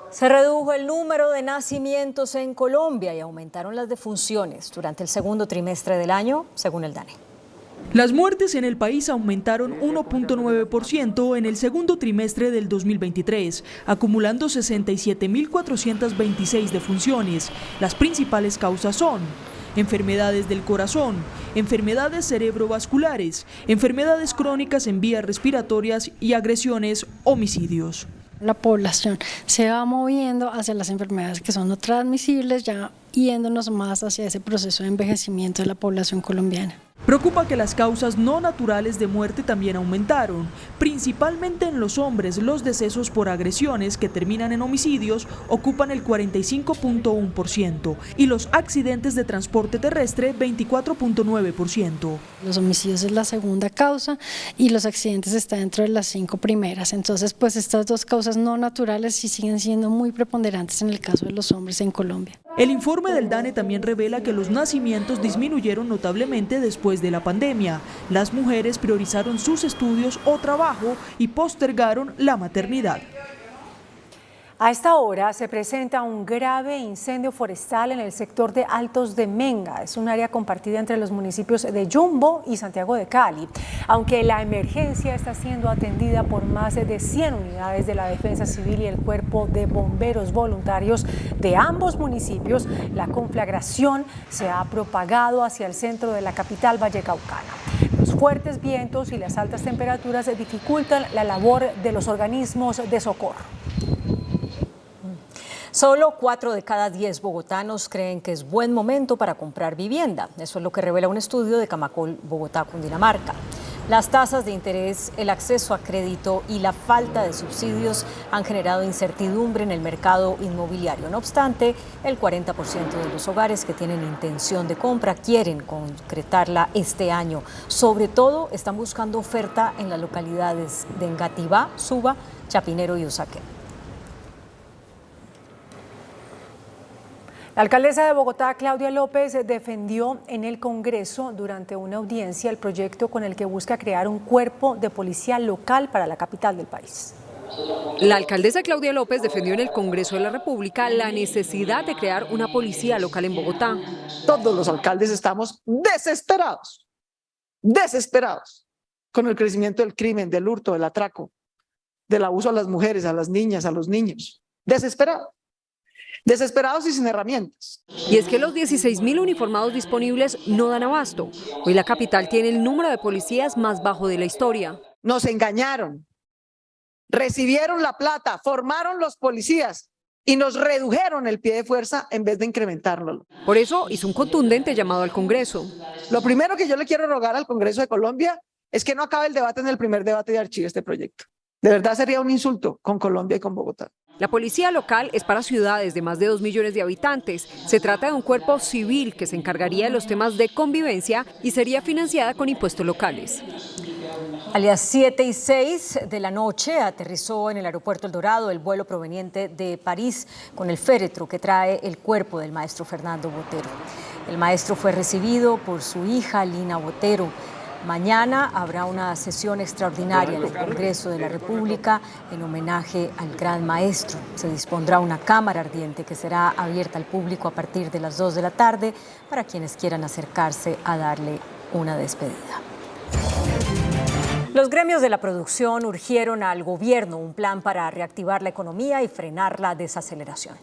Se redujo el número de nacimientos en Colombia y aumentaron las defunciones durante el segundo trimestre del año, según el DANE. Las muertes en el país aumentaron 1.9% en el segundo trimestre del 2023, acumulando 67.426 defunciones. Las principales causas son enfermedades del corazón, enfermedades cerebrovasculares, enfermedades crónicas en vías respiratorias y agresiones, homicidios. La población se va moviendo hacia las enfermedades que son no transmisibles, ya yéndonos más hacia ese proceso de envejecimiento de la población colombiana. Preocupa que las causas no naturales de muerte también aumentaron. Principalmente en los hombres, los decesos por agresiones que terminan en homicidios ocupan el 45.1% y los accidentes de transporte terrestre 24.9%. Los homicidios es la segunda causa y los accidentes están dentro de las 5 primeras. Entonces, pues estas dos causas no naturales sí siguen siendo muy preponderantes en el caso de los hombres en Colombia. El informe del DANE también revela que los nacimientos disminuyeron notablemente después de la pandemia. Las mujeres priorizaron sus estudios o trabajo y postergaron la maternidad. A esta hora se presenta un grave incendio forestal en el sector de Altos de Menga. Es un área compartida entre los municipios de Yumbo y Santiago de Cali. Aunque la emergencia está siendo atendida por más de 100 unidades de la Defensa Civil y el Cuerpo de Bomberos Voluntarios de ambos municipios, la conflagración se ha propagado hacia el centro de la capital vallecaucana. Los fuertes vientos y las altas temperaturas dificultan la labor de los organismos de socorro. Solo 4 de cada 10 bogotanos creen que es buen momento para comprar vivienda. Eso es lo que revela un estudio de Camacol, Bogotá, Cundinamarca. Las tasas de interés, el acceso a crédito y la falta de subsidios han generado incertidumbre en el mercado inmobiliario. No obstante, el 40% de los hogares que tienen intención de compra quieren concretarla este año. Sobre todo, están buscando oferta en las localidades de Engativá, Suba, Chapinero y Usaquén. La alcaldesa de Bogotá, Claudia López, defendió en el Congreso durante una audiencia el proyecto con el que busca crear un cuerpo de policía local para la capital del país. La alcaldesa Claudia López defendió en el Congreso de la República la necesidad de crear una policía local en Bogotá. Todos los alcaldes estamos desesperados con el crecimiento del crimen, del hurto, del atraco, del abuso a las mujeres, a las niñas, a los niños. Desesperados y sin herramientas. Y es que los 16.000 uniformados disponibles no dan abasto. Hoy la capital tiene el número de policías más bajo de la historia. Nos engañaron, recibieron la plata, formaron los policías y nos redujeron el pie de fuerza en vez de incrementarlo. Por eso hizo un contundente llamado al Congreso. Lo primero que yo le quiero rogar al Congreso de Colombia es que no acabe el debate en el primer debate y archive este proyecto. De verdad sería un insulto con Colombia y con Bogotá. La policía local es para ciudades de más de 2 millones de habitantes. Se trata de un cuerpo civil que se encargaría de los temas de convivencia y sería financiada con impuestos locales. A las 7:06 de la noche aterrizó en el aeropuerto El Dorado el vuelo proveniente de París con el féretro que trae el cuerpo del maestro Fernando Botero. El maestro fue recibido por su hija Lina Botero. Mañana habrá una sesión extraordinaria en el Congreso de la República en homenaje al gran maestro. Se dispondrá una cámara ardiente que será abierta al público a partir de las 2 de la tarde para quienes quieran acercarse a darle una despedida. Los gremios de la producción urgieron al gobierno un plan para reactivar la economía y frenar la desaceleración.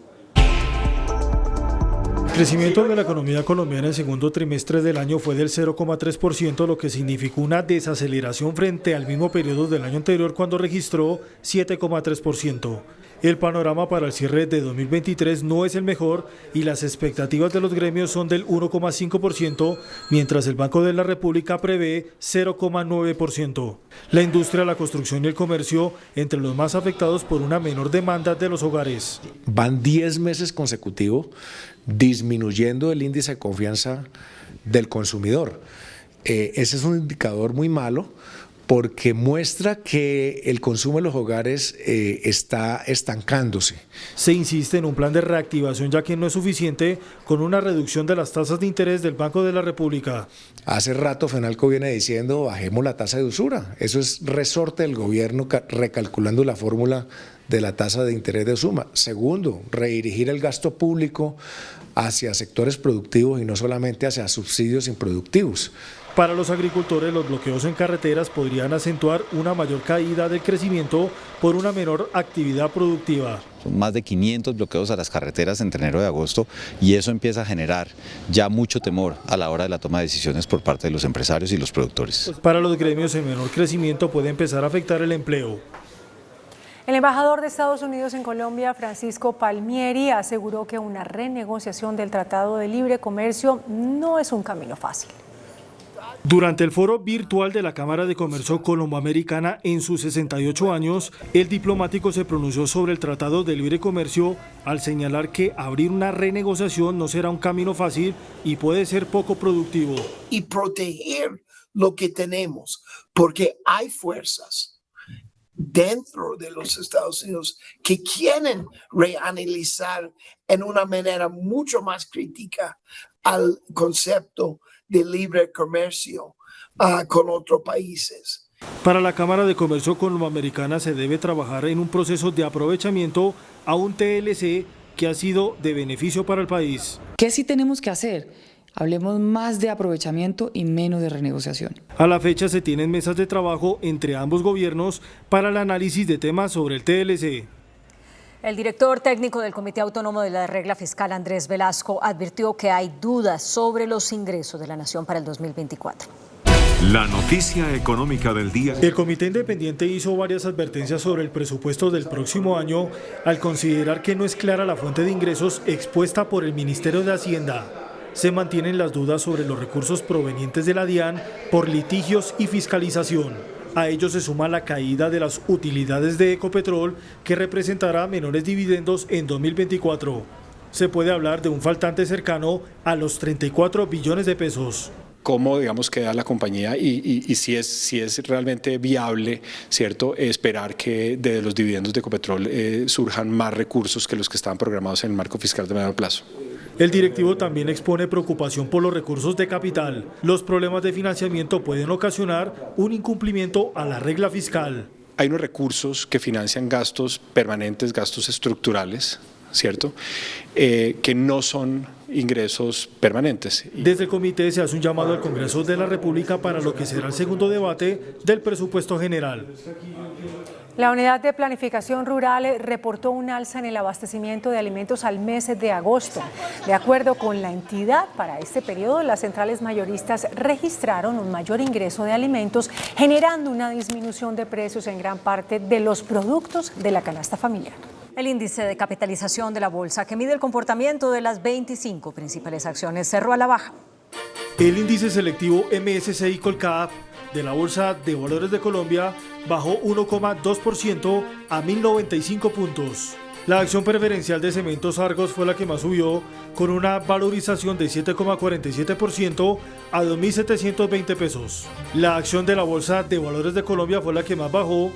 crecimiento de la economía colombiana en el segundo trimestre del año fue del 0,3%, lo que significó una desaceleración frente al mismo periodo del año anterior, cuando registró 7,3%. El panorama para el cierre de 2023 no es el mejor y las expectativas de los gremios son del 1,5%, mientras el Banco de la República prevé 0,9%. La industria, la construcción y el comercio entre los más afectados por una menor demanda de los hogares. Van 10 meses consecutivos disminuyendo el índice de confianza del consumidor. Ese es un indicador muy malo porque muestra que el consumo de los hogares está estancándose. Se insiste en un plan de reactivación, ya que no es suficiente con una reducción de las tasas de interés del Banco de la República. Hace rato Fenalco viene diciendo bajemos la tasa de usura. Eso es resorte del gobierno recalculando la fórmula de la tasa de interés de Usuma. Segundo, redirigir el gasto público hacia sectores productivos y no solamente hacia subsidios improductivos. Para los agricultores, los bloqueos en carreteras podrían acentuar una mayor caída del crecimiento por una menor actividad productiva. Son más de 500 bloqueos a las carreteras entre enero y agosto y eso empieza a generar ya mucho temor a la hora de la toma de decisiones por parte de los empresarios y los productores. Para los gremios, el menor crecimiento puede empezar a afectar el empleo. El embajador de Estados Unidos en Colombia, Francisco Palmieri, aseguró que una renegociación del Tratado de Libre Comercio no es un camino fácil. Durante el foro virtual de la Cámara de Comercio Colomboamericana en sus 68 años, el diplomático se pronunció sobre el Tratado de Libre Comercio al señalar que abrir una renegociación no será un camino fácil y puede ser poco productivo. Y proteger lo que tenemos, porque hay fuerzas dentro de los Estados Unidos que quieren reanalizar en una manera mucho más crítica al concepto de libre comercio con otros países. Para la Cámara de Comercio Colomboamericana se debe trabajar en un proceso de aprovechamiento a un TLC que ha sido de beneficio para el país. ¿Qué sí tenemos que hacer? Hablemos más de aprovechamiento y menos de renegociación. A la fecha se tienen mesas de trabajo entre ambos gobiernos para el análisis de temas sobre el TLC. El director técnico del Comité Autónomo de la Regla Fiscal, Andrés Velasco, advirtió que hay dudas sobre los ingresos de la nación para el 2024. La noticia económica del día. El Comité Independiente hizo varias advertencias sobre el presupuesto del próximo año al considerar que no es clara la fuente de ingresos expuesta por el Ministerio de Hacienda. Se mantienen las dudas sobre los recursos provenientes de la DIAN por litigios y fiscalización. A ello se suma la caída de las utilidades de Ecopetrol, que representará menores dividendos en 2024. Se puede hablar de un faltante cercano a los 34 billones de pesos. Cómo, digamos, queda la compañía y si es realmente viable, ¿cierto?, esperar que de los dividendos de Ecopetrol surjan más recursos que los que estaban programados en el marco fiscal de mediano plazo. El directivo también expone preocupación por los recursos de capital. Los problemas de financiamiento pueden ocasionar un incumplimiento a la regla fiscal. Hay unos recursos que financian gastos permanentes, gastos estructurales, ¿cierto?, que no son ingresos permanentes. Desde el comité se hace un llamado al Congreso de la República para lo que será el segundo debate del presupuesto general. La Unidad de Planificación Rural reportó un alza en el abastecimiento de alimentos al mes de agosto. De acuerdo con la entidad, para este periodo las centrales mayoristas registraron un mayor ingreso de alimentos, generando una disminución de precios en gran parte de los productos de la canasta familiar. El índice de capitalización de la bolsa, que mide el comportamiento de las 25 principales acciones, cerró a la baja. El índice selectivo MSCI Colcap de la Bolsa de Valores de Colombia bajó 1,2% a 1.095 puntos. La acción preferencial de Cementos Argos fue la que más subió, con una valorización de 7,47% a 2.720 pesos. La acción de la Bolsa de Valores de Colombia fue la que más bajó,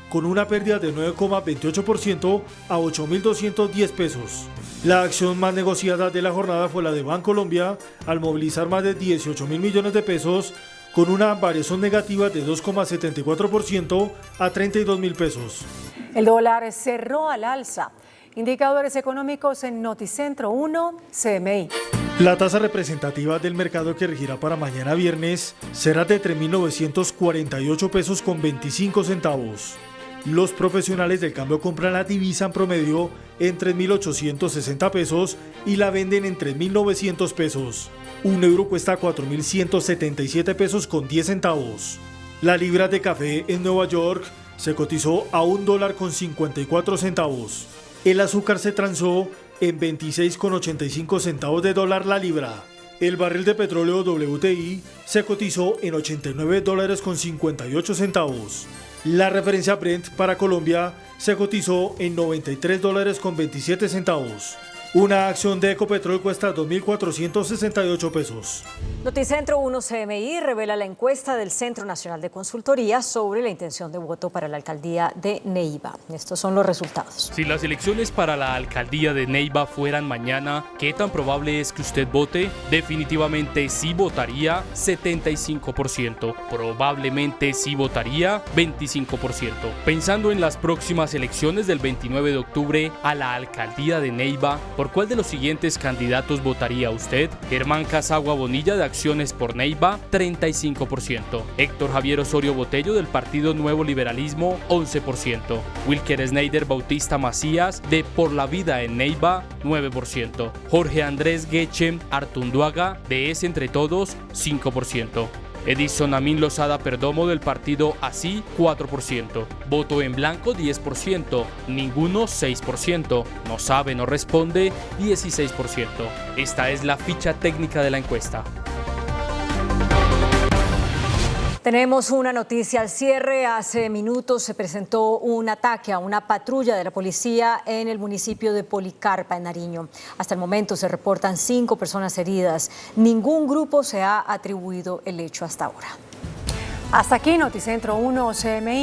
con una pérdida de 9,28% a 8.210 pesos. La acción más negociada de la jornada fue la de Bancolombia, al movilizar más de 18.000 millones de pesos, con una variación negativa de 2,74% a 32.000 pesos. El dólar cerró al alza. Indicadores económicos en Noticentro 1, CMI. La tasa representativa del mercado que regirá para mañana viernes será de 3.948 pesos con 25 centavos. Los profesionales del cambio compran la divisa en promedio en 3.860 pesos y la venden en 3.900 pesos. Un euro cuesta 4.177 pesos con 10 centavos. La libra de café en Nueva York se cotizó a $1.54. El azúcar se transó en 26,85 centavos de dólar la libra. El barril de petróleo WTI se cotizó en $89.58. La referencia Brent para Colombia se cotizó en $93.27. Una acción de Ecopetrol cuesta 2.468 pesos. Noticentro 1 CMI revela la encuesta del Centro Nacional de Consultoría sobre la intención de voto para la alcaldía de Neiva. Estos son los resultados. Si las elecciones para la alcaldía de Neiva fueran mañana, ¿qué tan probable es que usted vote? Definitivamente sí votaría, 75%. Probablemente sí votaría, 25%. Pensando en las próximas elecciones del 29 de octubre a la alcaldía de Neiva, ¿por cuál de los siguientes candidatos votaría usted? Germán Casagua Bonilla de Acciones por Neiva, 35%. Héctor Javier Osorio Botello del Partido Nuevo Liberalismo, 11%. Wilker Snyder Bautista Macías de Por la Vida en Neiva, 9%. Jorge Andrés Gueche Artunduaga de Es Entre Todos, 5%. Edison Amin Lozada Perdomo del partido Así, 4%. Voto en blanco, 10%. Ninguno, 6%. No sabe, no responde, 16%. Esta es la ficha técnica de la encuesta. Tenemos una noticia al cierre. Hace minutos se presentó un ataque a una patrulla de la policía en el municipio de Policarpa, en Nariño. Hasta el momento se reportan 5 personas heridas. Ningún grupo se ha atribuido el hecho hasta ahora. Hasta aquí Noticentro 1 CMI.